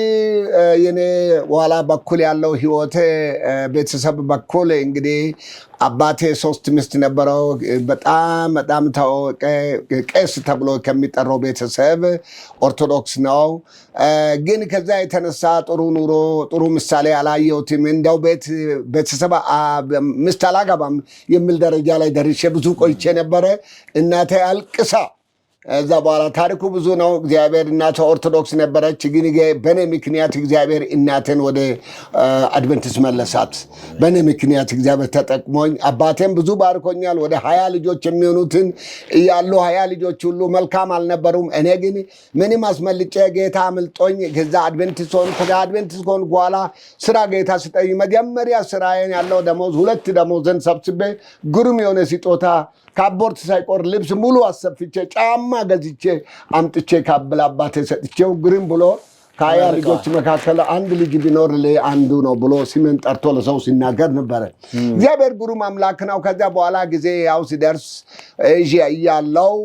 የኔ ኋላ በኩል ያለው ህይወቴ ቤተሰብ በኩል እንግዲህ አባቴ 3 ሚስት ነበረው። በጣም ታወቀ ቄስ ተብሎ ከሚጠራው ቤተሰብ ኦርቶዶክስ ነው። ግን ከዛ የተነሳ ጥሩ ኑሮ ጥሩ ምሳሌ አላየሁትም። እንደው ቤተሰብ ሚስት አላገባም የሚል ደረጃ ላይ ደርሼ ብዙ ቆይቼ ነበረ። እናቴ አልቅሳ እዛ በኋላ ታሪኩ ብዙ ነው። እግዚአብሔር እናቷ ኦርቶዶክስ ነበረች፣ ግን በእኔ ምክንያት እግዚአብሔር እናቴን ወደ አድቨንቲስት መለሳት። በእኔ ምክንያት እግዚአብሔር ተጠቅሞኝ አባቴም ብዙ ባርኮኛል። ወደ 20 ልጆች የሚሆኑትን እያሉ 20 ልጆች ሁሉ መልካም አልነበሩም። እኔ ግን ምንም አስመልጬ ጌታ አምልጦኝ ከዛ አድቨንቲስት ሆንኩ። ከአድቨንቲስት ሆንኩ በኋላ ስራ ጌታ ስጠኝ። መጀመሪያ ስራዬን ያለው ደሞዝ 2 ደሞዝን ሰብስቤ ግሩም የሆነ ስጦታ ካቦርት ሳይቆር ልብስ ሙሉ አሰፍቼ ጫማ ገዝቼ አምጥቼ ካብል አባቴ ሰጥቼው ግሪም ብሎ ከ20 ልጆች መካከል አንድ ልጅ ቢኖር አንዱ ነው ብሎ ስሜን ጠርቶ ለሰው ሲናገር ነበረ። እግዚአብሔር ግሩም አምላክ ነው። ከዛ በኋላ ጊዜ ያው ሲደርስ ያለው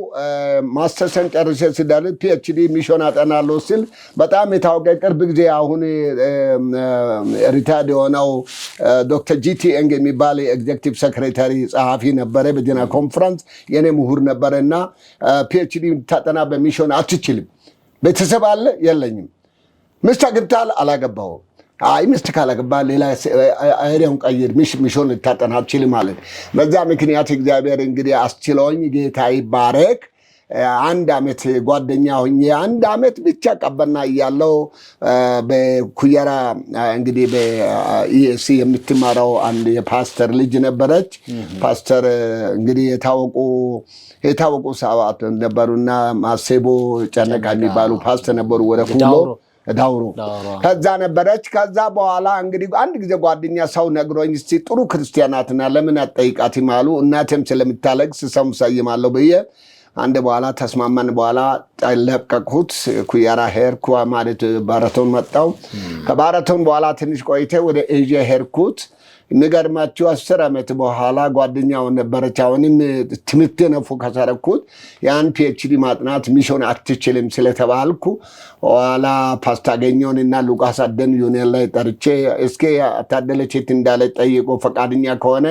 ማስተርሰን ጨርሼ ሲደርስ ፒኤችዲ ሚሽን አጠናለሁ ሲል በጣም የታወቀ ቅርብ ጊዜ አሁን ሪታይርድ የሆነው ዶክተር ጂቲ ኤንግ የሚባል ኤግዜክቲቭ ሴክሬታሪ ጸሐፊ ነበረ። በጀና ኮንፈረንስ የኔ ምሁር ነበረና ፒኤችዲ ታጠና በሚሽን አትችልም፣ ቤተሰብ አለ የለኝም፣ ሚስት አግብተሃል አላገባሁም። አይ ሚስት ካላገባ ሌላ አይሪያውን ቀይር፣ ሚሽን ልታጠና አትችልም ማለት። በዛ ምክንያት እግዚአብሔር እንግዲህ አስችሎኝ ጌታ ይባረክ 1 ዓመት ጓደኛ ሆኜ 1 ዓመት ብቻ ቀበና እያለው በኩየራ እንግዲህ በኢኤሲ የምትማረው አንድ የፓስተር ልጅ ነበረች። ፓስተር እንግዲህ የታወቁ ሰዓት ነበሩና ማሴቦ ጨነቃ የሚባሉ ፓስተር ነበሩ። ወደ ዳውሮ ከዛ ነበረች። ከዛ በኋላ እንግዲህ አንድ ጊዜ ጓደኛ ሰው ነግሮኝ እስቲ ጥሩ ክርስቲያናትና ለምን አትጠይቃትም አሉ። እናቴም ስለምታለቅስ ሰው ሰይማለሁ ብዬ አንድ በኋላ ተስማማን። በኋላ ለቀቅሁት። ኩያራ ሄድኩ ማለት ባረቶን መጣው። ከባረቶን በኋላ ትንሽ ቆይቴ ወደ ኤዥያ ሄድኩት። የሚገርማችሁ 10 ዓመት በኋላ ጓደኛው ነበረች። አሁንም ትምህርት ነፉ ከሰረኩት ያን ፒኤችዲ ማጥናት ሚሽን አትችልም ስለተባልኩ ኋላ ፓስታ ገኘውንና ሉቃስ አደን ዩኒየን ላይ ጠርቼ እስኪ ታደለች እንዳለ ጠይቆ ፈቃደኛ ከሆነ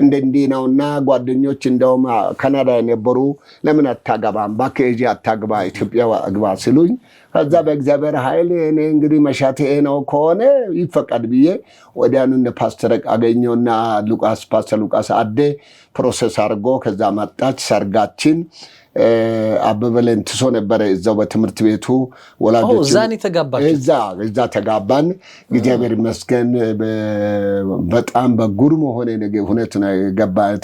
እንዲህ ነውና ጓደኞች እንደውም ካናዳ የነበሩ ለምን አታገባም በኬጂ አታግባ ኢትዮጵያ አግባ ሲሉኝ ከዛ በእግዚአብሔር ኃይል እኔ እንግዲህ መሻቴ ነው ከሆነ ይፈቀድ ብዬ ወዲያኑ እንደ ፓስተር አገኘውና ፓስተር ሉቃስ አደ ፕሮሰስ አድርጎ ከዛ መጣች። ሰርጋችን አበበለን ትሶ ነበረ እዛው በትምህርት ቤቱ ወላጆች እዛ ተጋባን። እግዚአብሔር ይመስገን በጣም በጉርሞ ሆነ ነገር ሁኔታ ነው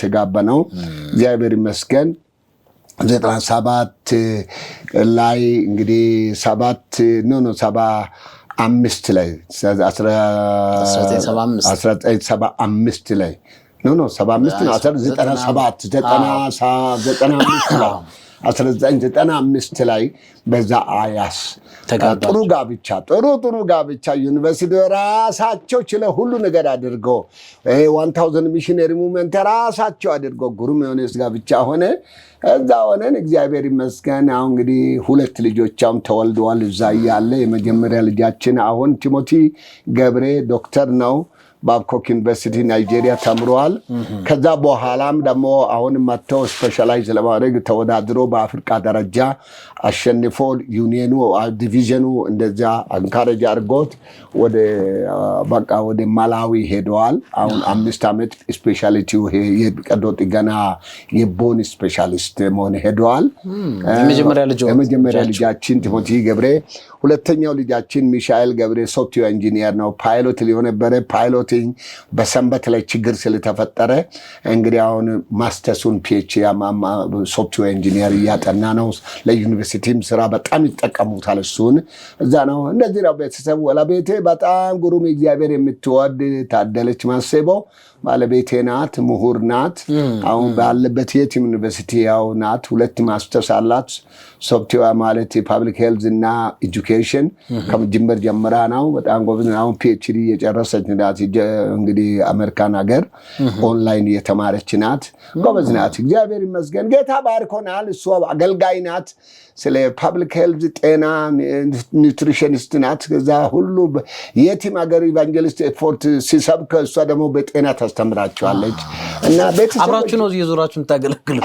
ተጋባነው። እግዚአብሔር ይመስገን 97 ላይ እንግዲህ 75 ላይ 1975 ላይ 1995 ላይ በዛ አያስ ጥሩ ጋብቻ ዩኒቨርሲቲ ራሳቸው ችለ ሁሉ ነገር አድርገው 1000 ሚሽነሪ ሙቭመንት ራሳቸው አድርገው ጉሩም የሆነ ጋብቻ ሆነ። እዛ ሆነን እግዚአብሔር ይመስገን አሁን እንግዲህ 2 ልጆቻም ተወልደዋል። እዛ ያለ የመጀመሪያ ልጃችን አሁን ቲሞቲ ገብሬ ዶክተር ነው። ባብኮክ ዩኒቨርሲቲ ናይጄሪያ ተምሯል። ከዛ በኋላም ደግሞ አሁን መጥተው ስፔሻላይዝ ለማድረግ ተወዳድሮ በአፍሪካ ደረጃ አሸንፎ ዩኒየኑ ዲቪዥኑ እንደዛ አንካሬጅ አድርጎት ወደ ማላዊ ሄደዋል። አሁን 5 ዓመት ስፔሻሊቲው የቀዶ ጥገና የቦን ስፔሻሊስት መሆን ሄደዋል። የመጀመሪያ ልጃችን ቲሞቲ ገብሬ፣ ሁለተኛው ልጃችን ሚሻኤል ገብሬ ሶፍትዌር ኢንጂኒየር ነው። ፓይሎት ሊሆን ነበረ። ፓይሎቲንግ በሰንበት ላይ ችግር ስለተፈጠረ እንግዲህ አሁን ማስተርሱን ፒኤችዲ ሶፍትዌር ኢንጂኒየር እያጠና ነው። ለዩኒቨርሲቲም ስራ በጣም ይጠቀሙታል እሱን። እዛ ነው እንደዚህ ነው ቤተሰብ። ወላቤቴ በጣም ግሩም እግዚአብሔር የምትወድ ታደለች ማሰቦ ባለቤቴ ናት። ምሁር ናት። አሁን ባለበት የትም ዩኒቨርሲቲ ያው ናት። 2 ማስተርስ አላት። ሶፍትዌር ማለት ፐብሊክ ሄልዝ እና ኤጁኬሽን ከመጀመር ጀምራ ነው። በጣም ጎበዝ ነው። ፒኤችዲ የጨረሰች ናት። እንግዲህ አሜሪካን ሀገር ኦንላይን የተማረች ናት። ጎበዝ ናት። እግዚአብሔር ይመስገን። ጌታ ባርኮናል። እሷ አገልጋይ ናት። ስለ ፐብሊክ ሄልዝ ጤና ኒውትሪሽኒስት ናት። ከዛ ሁሉ የቲም ሀገር ኢቫንጀሊስት ኤፎርት ሲሰብክ እሷ ደግሞ በጤና ታስተምራቸዋለች። እና ቤተሰብ አብራችሁ ነው እየዞራችሁ ታገለግሉ?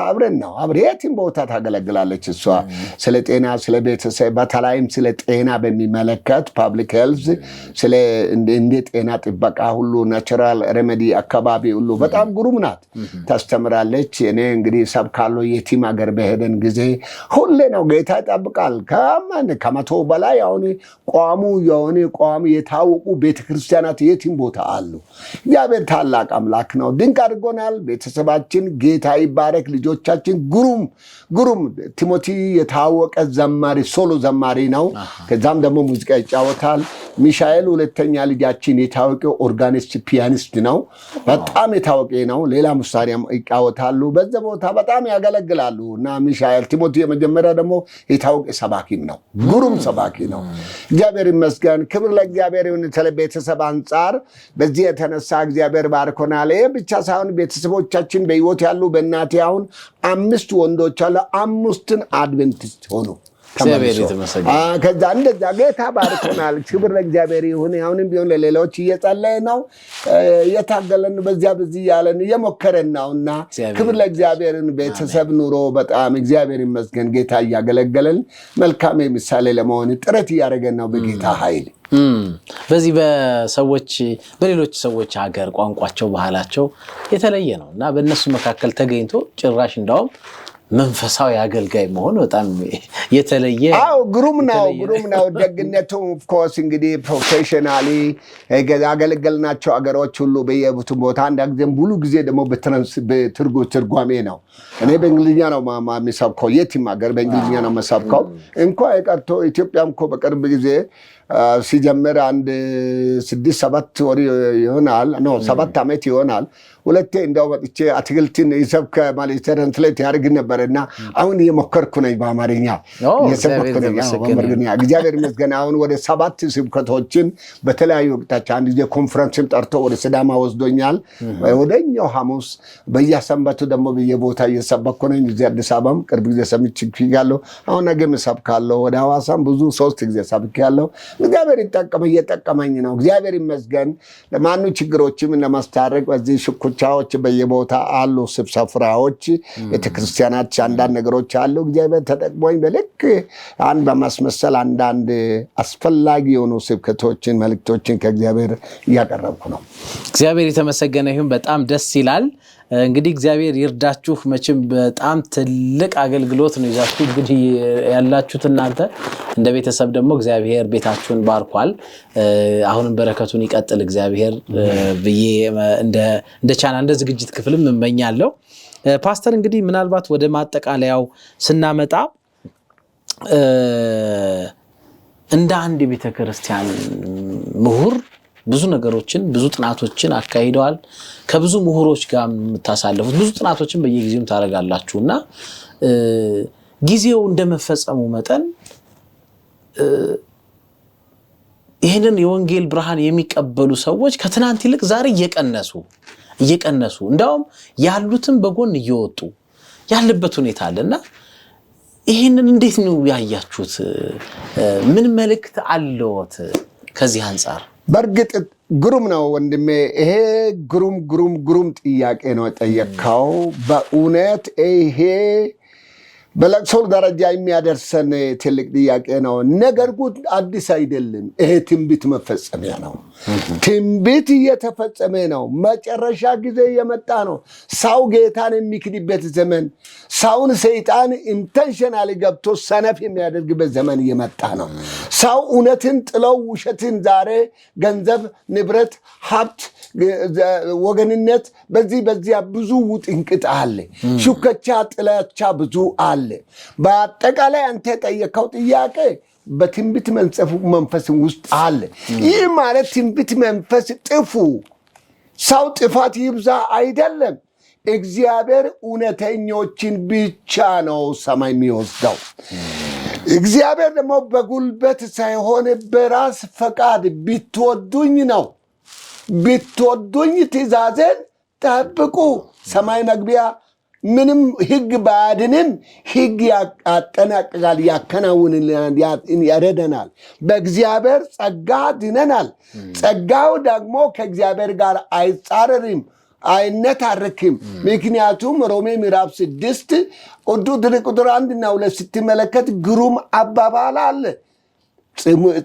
አብረን ነው የቲም ቦታ ታገለግላለች እሷ። ስለ ጤና ስለ ቤተሰብ በተለይም ስለ ጤና በሚመለከት ፐብሊክ ሄልዝ ስለ እንደ ጤና ጥበቃ ሁሉ ናቹራል ሬሜዲ አካባቢ ሁሉ በጣም ግሩም ናት። ታስተምራለች። እኔ እንግዲህ ሰብካለሁ የቲም ሀገር በሄደን ጊዜ ሁሌ ነው ጌታ ይጠብቃል። ከ100 በላይ አሁን ቋሚ የታወቁ ቤተክርስቲያናት የቲም ቦታ አሉ። እግዚአብሔር ታላቅ አምላክ ነው። ድንቅ አድርጎናል። ቤተሰባችን ጌታ ይባረክ። ልጆቻችን ግሩም ቲሞቲ የታወቀ ዘማሪ ሶሎ ዘማሪ ነው። ከዛም ደግሞ ሙዚቃ ይጫወታል። ሚሻኤል ሁለተኛ ልጃችን የታወቀ ኦርጋኒስት ፒያኒስት ነው። በጣም የታወቀ ነው። ሌላ መሳሪያ ይጫወታሉ። በዛ ቦታ በጣም ያገለግላሉ። እና ሚሻኤል ቲሞቲ የመጀመሪያ ደግሞ የታወቀ ሰባኪም ነው። ግሩም ሰባኪ ነው። እግዚአብሔር ይመስገን። ክብር ለእግዚአብሔር ይሁን። ቤተሰብ አንጻር በዚህ የተነሳ እግዚአብሔር ባርኮናል። ይህ ብቻ ሳይሆን ቤተሰቦቻችን በሕይወት ያሉ በእናቴ አሁን 5 ወንዶች አሉ። 5ን አድቬንቲስት ሆኑ። ከዛ እንደዛ ጌታ ባርኮናል። ክብር ለእግዚአብሔር ይሁን። አሁንም ቢሆን ለሌሎች እየጸለየ ነው፣ እየታገለን በዚህ ያለን እየሞከረን ነውና ክብር ለእግዚአብሔርን። ቤተሰብ ኑሮ በጣም እግዚአብሔር ይመስገን። ጌታ እያገለገለን መልካም ምሳሌ ለመሆን ጥረት እያደረገን ነው በጌታ ኃይል። በዚህ በሌሎች ሰዎች ሀገር ቋንቋቸው ባህላቸው የተለየ ነው እና በእነሱ መካከል ተገኝቶ ጭራሽ እንዳውም መንፈሳዊ አገልጋይ መሆን በጣም የተለየ ግሩም ነው ደግነቱ ኦፍ ኮርስ እንግዲህ ፕሮፌሽናሊ ያገለገልናቸው አገሮች ሁሉ በየቦታው ቦታ አንዳንዴም ሁሉ ጊዜ ደግሞ በትርጓሜ ነው እኔ በእንግሊዝኛ ነው ማሚሰብከው የትም ሀገር በእንግሊዝኛ ነው መሰብከው እንኳን የቀርቶ ኢትዮጵያም እኮ በቅርብ ጊዜ ሲጀምር አንድ 6-7 ወር ይሆናል 7 ዓመት ይሆናል ሁለቴ እንደው መጥቼ አትክልትን ይሰብከ ማለት ትራንስሌት ያደርግ ነበርና አሁን እየሞከርኩ ነኝ በአማርኛ እየሰበኩ ነኝ በአማርኛ እግዚአብሔር ይመስገን አሁን ወደ 7 ስብከቶችን በተለያዩ ወቅቶች አንድ ጊዜ ኮንፈረንስም ጠርቶ ወደ ሲዳማ ወስዶኛል ወደኛው ሐሙስ በየሰንበቱ ደግሞ በየቦታ እየሰበኩ ነኝ እዚህ አዲስ አበባም ቅርብ ጊዜ ሰምቻለሁ አሁን ነገም ሰብካለሁ ወደ ሐዋሳም ብዙ 3 ጊዜ ሰብካለሁ እግዚአብሔር እየጠቀመኝ ነው እግዚአብሔር ይመስገን ለማኑ ችግሮችም ለማስታረቅ በዚህ ሽኩቻዎች በየቦታ አሉ ስብሰፍራዎች ቤተክርስቲያናች አንዳንድ ነገሮች አሉ እግዚአብሔር ተጠቅሞኝ በልክ አንድ በማስመሰል አንዳንድ አስፈላጊ የሆኑ ስብከቶችን መልእክቶችን ከእግዚአብሔር ያቀርብኩ ነው እግዚአብሔር የተመሰገነ ይሁን በጣም ደስ ይላል እንግዲህ እግዚአብሔር ይርዳችሁ መቼም በጣም ትልቅ አገልግሎት ነው ይዛችሁ እንግዲህ ያላችሁት እናንተ እንደ ቤተሰብ ደግሞ እግዚአብሔር ቤታችሁን ባርኳል አሁንም በረከቱን ይቀጥል እግዚአብሔር ብዬ እንደ ቻና እንደ ዝግጅት ክፍልም እመኛለሁ ፓስተር እንግዲህ ምናልባት ወደ ማጠቃለያው ስናመጣ እንደ አንድ ቤተክርስቲያን ምሁር ብዙ ነገሮችን ብዙ ጥናቶችን አካሂደዋል ከብዙ ምሁሮች ጋር የምታሳልፉት ብዙ ጥናቶችን በየጊዜው ታረጋላችሁና ጊዜው እንደመፈጸሙ መጠን ይሄንን የወንጌል ብርሃን የሚቀበሉ ሰዎች ከትናንት ይልቅ ዛሬ እየቀነሱ እንደውም ያሉትን በጎን እየወጡ ያለበት ሁኔታ አለና ይሄንን እንዴት ነው ያያችሁት ምን መልእክት አለዎት ከዚህ አንፃር በርግጥ ግሩም ነው ወንድሜ ይሄ ግሩም ጥያቄ ነው ጠየቅከው በእውነት ይሄ በለቅሶ ደረጃ የሚያደርሰን ትልቅ ጥያቄ ነው ነገር ግን አዲስ አይደለም ይሄ ትንቢት መፈጸሚያ ነው ትንቢት እየተፈጸመ ነው መጨረሻ ጊዜ የመጣ ነው ሰው ጌታን የሚክድበት ዘመን ሰውን ሰይጣን ኢንቴንሽናሊ ገብቶ ሰነፍ የሚያደርግበት ዘመን የመጣ ነው ሰው እውነትን ጥለው ውሸትን ዛሬ ገንዘብ ንብረት ሀብት ወገንነት በዚህ ብዙ ውጥንቅጥ አለ ሹከቻ ጥላቻ ብዙ አለ በአጠቃላይ አንተ ጠየቀው ጥያቄ በትንቢት መንፈስ ውስጥ አለ ይህ ማለት ትንቢት መንፈስ ጥፉ ሰው ጥፋት ይብዛ አይደለም እግዚአብሔር እውነተኞችን ብቻ ነው ሰማይ የሚወስደው እግዚአብሔር ደግሞ በጉልበት ሳይሆን በራስ ፈቃድ ቢትወዱኝ ነው ቢትወዱኝ ትእዛዜን ጠብቁ ሰማይ መግቢያ ምንም ህግ ባድንም ህግ ያጠናቅቃል ያከናውንልናል ያረደናል በእግዚአብሔር ጸጋ ድነናል ጸጋው ደግሞ ከእግዚአብሔር ጋር አይጻረርም አይነታረክም ምክንያቱም ሮሜ ምዕራፍ 6 ቁጥር 1 እና 2 ስትመለከት ግሩም አባባል አለ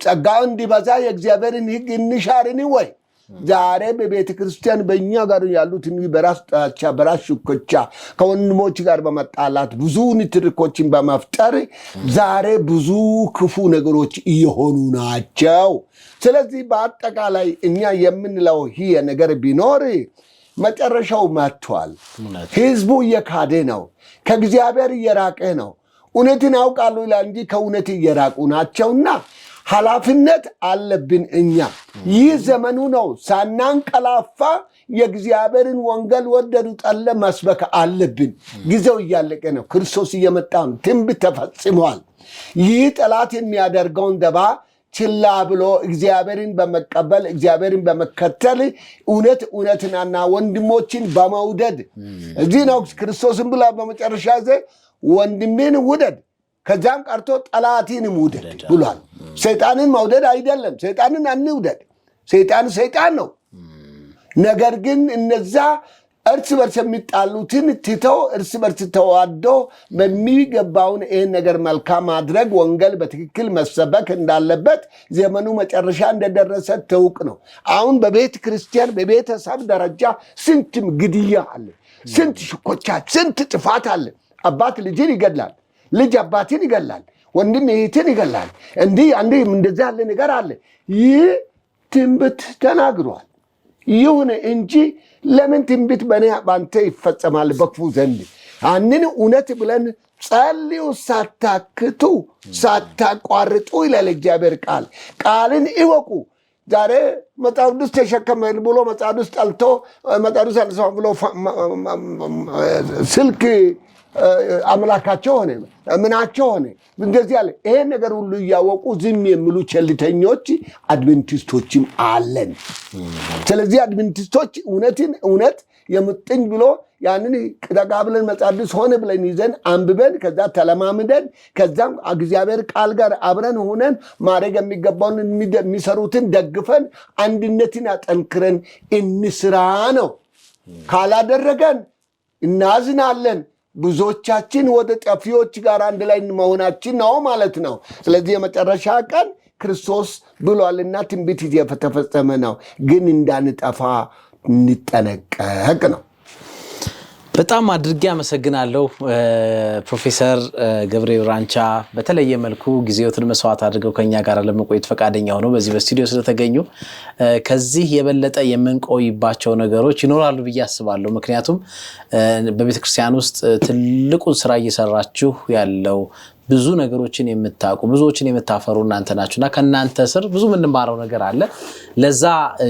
ጸጋው እንዲበዛ የእግዚአብሔርን ህግ እንሻርን ወይ ዛሬ በቤተ ክርስቲያን በእኛ ጋር ያሉት በራስ ጣቻ በራስ ሽኩቻ ከወንድሞች ጋር በመጣላት ብዙ ንትርኮችን በመፍጠር ዛሬ ብዙ ክፉ ነገሮች እየሆኑ ናቸው ስለዚህ በአጠቃላይ እኛ የምንለው ይሄ ነገር ቢኖር መጨረሻው መጥቷል ህዝቡ እየካደ ነው ከእግዚአብሔር እየራቀ ነው እውነትን ያውቃሉ ይላል እንጂ ከእውነት እየራቁ ናቸውና ኃላፊነት አለብን እኛ ይህ ዘመኑ ነው ሳናንቀላፋ የእግዚአብሔርን ወንጌል ወደዱ ጠለ መስበክ አለብን ጊዜው እያለቀ ነው ክርስቶስ እየመጣ ነው ትንቢት ተፈጽሟል ይህ ጠላት የሚያደርገውን ደባ ችላ ብሎ እግዚአብሔርን በመቀበል እግዚአብሔርን በመከተል እውነትናና ወንድሞችን በመውደድ እዚህ ነው ክርስቶስን ብላ በመጨረሻ ጊዜ ወንድሜን ውደድ ከዛም ቀርቶ ጠላትን ውደድ ብሏል ሰይጣንን መውደድ አይደለም ሰይጣንን አንውደድ ሰይጣን ነው ነገር ግን እነዛ እርስ በርስ የሚጣሉትን ትተው እርስ በርስ ተዋዶ በሚገባውን ይህን ነገር መልካም ማድረግ ወንጌል በትክክል መሰበክ እንዳለበት ዘመኑ መጨረሻ እንደደረሰ ተውቅ ነው አሁን በቤተ ክርስቲያን በቤተሰብ ደረጃ ስንት ግድያ አለ ስንት ሽኮቻ ስንት ጥፋት አለ አባት ልጅን ይገላል፣ ልጅ አባትን ይገላል፣ ወንድም እህትን ይገላል። እንዲህ እንደዚህ ያለ ነገር አለ። ይህ ትንቢት ተናግሯል። ይሁን እንጂ ለምን ትንቢት በአንተ ይፈጸማል በክፉ ዘንድ? ያንን እውነት ብለን ጸልዩ ሳታክቱ ሳታቋርጡ ይላል እግዚአብሔር ቃል። ቃልን ይወቁ። ዛሬ መጽሐፍ ቅዱስ ተሸከመን ብሎ መጽሐፍ ቅዱስ ጠልቶ መጽሐፍ ቅዱስ አልሰማም ብሎ ስልክ አምላካቸው ሆነ፣ ምናቸው ሆነ። እንደዚህ ያለ ይሄን ነገር ሁሉ እያወቁ ዝም የሚሉ ቸልተኞች አድቬንቲስቶችም አለን። ስለዚህ አድቬንቲስቶች እውነትን እውነት የምጥኝ ብሎ ያንን ተቃብለን መጽሐፍ ቅዱስ ሆነ ብለን ይዘን አንብበን ከዛ ተለማምደን ከዛም እግዚአብሔር ቃል ጋር አብረን ሆነን ማድረግ የሚገባውን የሚሰሩትን ደግፈን አንድነትን አጠንክረን እንስራ ነው። ካላደረገን እናዝናለን። ብዙዎቻችን ወደ ጠፊዎች ጋር አንድ ላይ መሆናችን ነው ማለት ነው። ስለዚህ የመጨረሻ ቀን ክርስቶስ ብሏልና ትንቢት የተፈጸመ ነው። ግን እንዳንጠፋ እንጠነቀቅ ነው። በጣም አድርጌ አመሰግናለሁ ፕሮፌሰር ገብርኤል ራንቻ በተለየ መልኩ ጊዜዎትን መስዋዕት አድርገው ከኛ ጋር ለመቆየት ፈቃደኛ ሆነው በዚህ በስቱዲዮ ስለተገኙ ከዚህ የበለጠ የምንቆይባቸው ነገሮች ይኖራሉ ብዬ አስባለሁ። ምክንያቱም በቤተክርስቲያን ውስጥ ትልቁን ስራ እየሰራችሁ ያለው ብዙ ነገሮችን የምታውቁ ብዙዎችን የምታፈሩ እናንተ ናችሁና ከናንተ ስር ብዙ ምንማረው ነገር አለ። ለዛ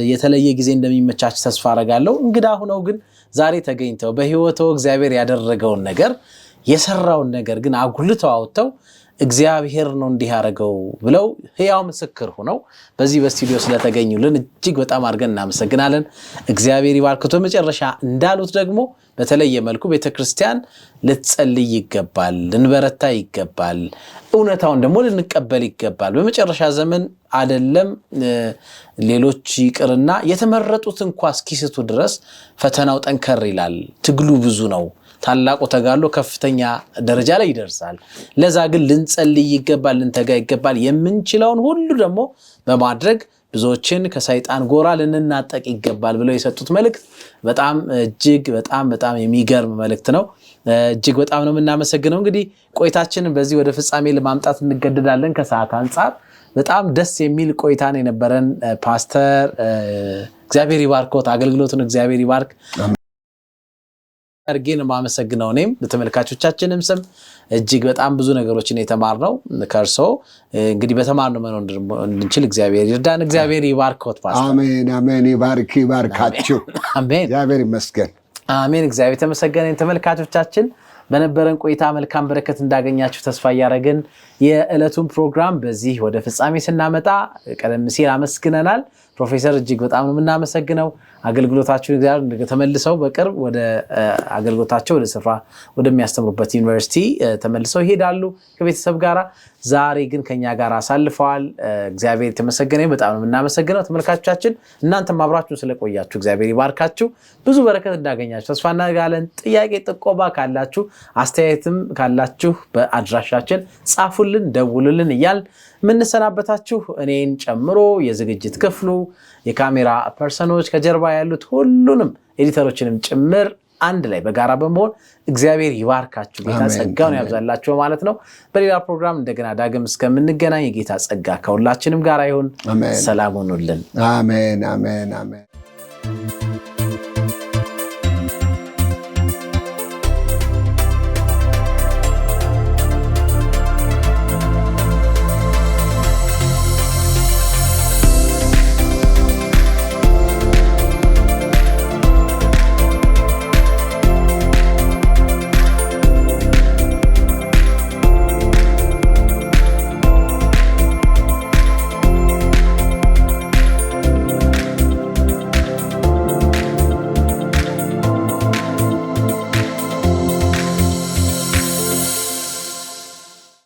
የተለየ ጊዜ እንደሚመቻች ተስፋ አረጋለሁ። እንግዳ ሆነው ግን ዛሬ ተገኝተው በህይወታው እግዚአብሔር ያደረገውን ነገር የሰራውን ነገር ግን አጉልተው አውጥተው እግዚአብሔር ነው እንዲህ ያደረገው ብለው ህያው ምስክር ሆነው በዚህ በስቱዲዮ ስለተገኙልን እጅግ በጣም አድርገን እናመሰግናለን። እግዚአብሔር ይባርክቶ። መጨረሻ እንዳሉት ደግሞ በተለየ መልኩ ቤተክርስቲያን ልትጸልይ ይገባል፣ ልንበረታ ይገባል፣ እውነታውን ደግሞ ልንቀበል ይገባል። በመጨረሻ ዘመን አይደለም ሌሎች ይቅርና የተመረጡት እንኳን እስኪስቱ ድረስ ፈተናው ጠንከር ይላል። ትግሉ ብዙ ነው። ታላቁ ተጋድሎ ከፍተኛ ደረጃ ላይ ይደርሳል። ለዛ ግን ልንጸልይ ይገባል፣ ልንተጋ ይገባል። የምንችለውን ሁሉ ደግሞ በማድረግ ብዙዎችን ከሰይጣን ጎራ ልንናጠቅ ይገባል ብለው የሰጡት መልእክት በጣም እጅግ በጣም የሚገርም መልእክት ነው። እጅግ በጣም ነው የምናመሰግነው። እንግዲህ ቆይታችንን በዚህ ወደ ፍጻሜ ለማምጣት እንገደዳለን ከሰዓት አንጻር። በጣም ደስ የሚል ቆይታን የነበረን ፓስተር እግዚአብሔር ይባርኮት፣ አገልግሎቱን እግዚአብሔር ይባርክ። አርጌን ማመሰግነው እኔም በተመልካቾቻችንም ስም እጅግ በጣም ብዙ ነገሮችን የተማርነው ከርሶ እንግዲህ በተማርነው መኖር እንድንችል እግዚአብሔር ይርዳን። እግዚአብሔር ይባርኮት ፓስተር። አሜን አሜን። ይባርካችሁ። አሜን። እግዚአብሔር ይመስገን። አሜን። እግዚአብሔር ተመሰገነ። ተመልካቾቻችን በነበረን ቆይታ መልካም በረከት እንዳገኛችሁ ተስፋ ያደረግን የዕለቱን ፕሮግራም በዚህ ወደ ፍጻሜ ስናመጣ ቀደም ሲል አመስግነናል። ፕሮፌሰር እጅግ በጣም ነው የምናመሰግነው። አገልግሎታችሁን እግዚአብሔር ተመልሰው በቅርብ ወደ አገልግሎታቸው ወደ ስፍራ ወደሚያስተምሩበት ዩኒቨርሲቲ ተመልሰው ይሄዳሉ ከቤተሰብ ጋራ። ዛሬ ግን ከኛ ጋር አሳልፈዋል። እግዚአብሔር የተመሰገነ በጣም ነው የምናመሰግነው። ተመልካቾቻችን እናንተም አብራችሁን ስለቆያችሁ እግዚአብሔር ይባርካችሁ። ብዙ በረከት እንዳገኛችሁ ተስፋ እናደርጋለን። ጥያቄ ጥቆማ ካላችሁ አስተያየትም ካላችሁ በአድራሻችን ጻፉልን፣ ደውሉልን እያል ምንሰናበታችሁ እኔን ጨምሮ የዝግጅት ክፍሉ የካሜራ ፐርሰኖች ከጀርባ ያሉት ሁሉንም ኤዲተሮችንም ጭምር አንድ ላይ በጋራ በመሆን እግዚአብሔር ይባርካችሁ፣ ጌታ ጸጋውን ያብዛላችሁ ማለት ነው። በሌላ ፕሮግራም እንደገና ዳግም እስከምንገናኝ የጌታ ጸጋ ከሁላችንም ጋር ይሁን። ሰላም ሁኑልን። አሜን አሜን አሜን።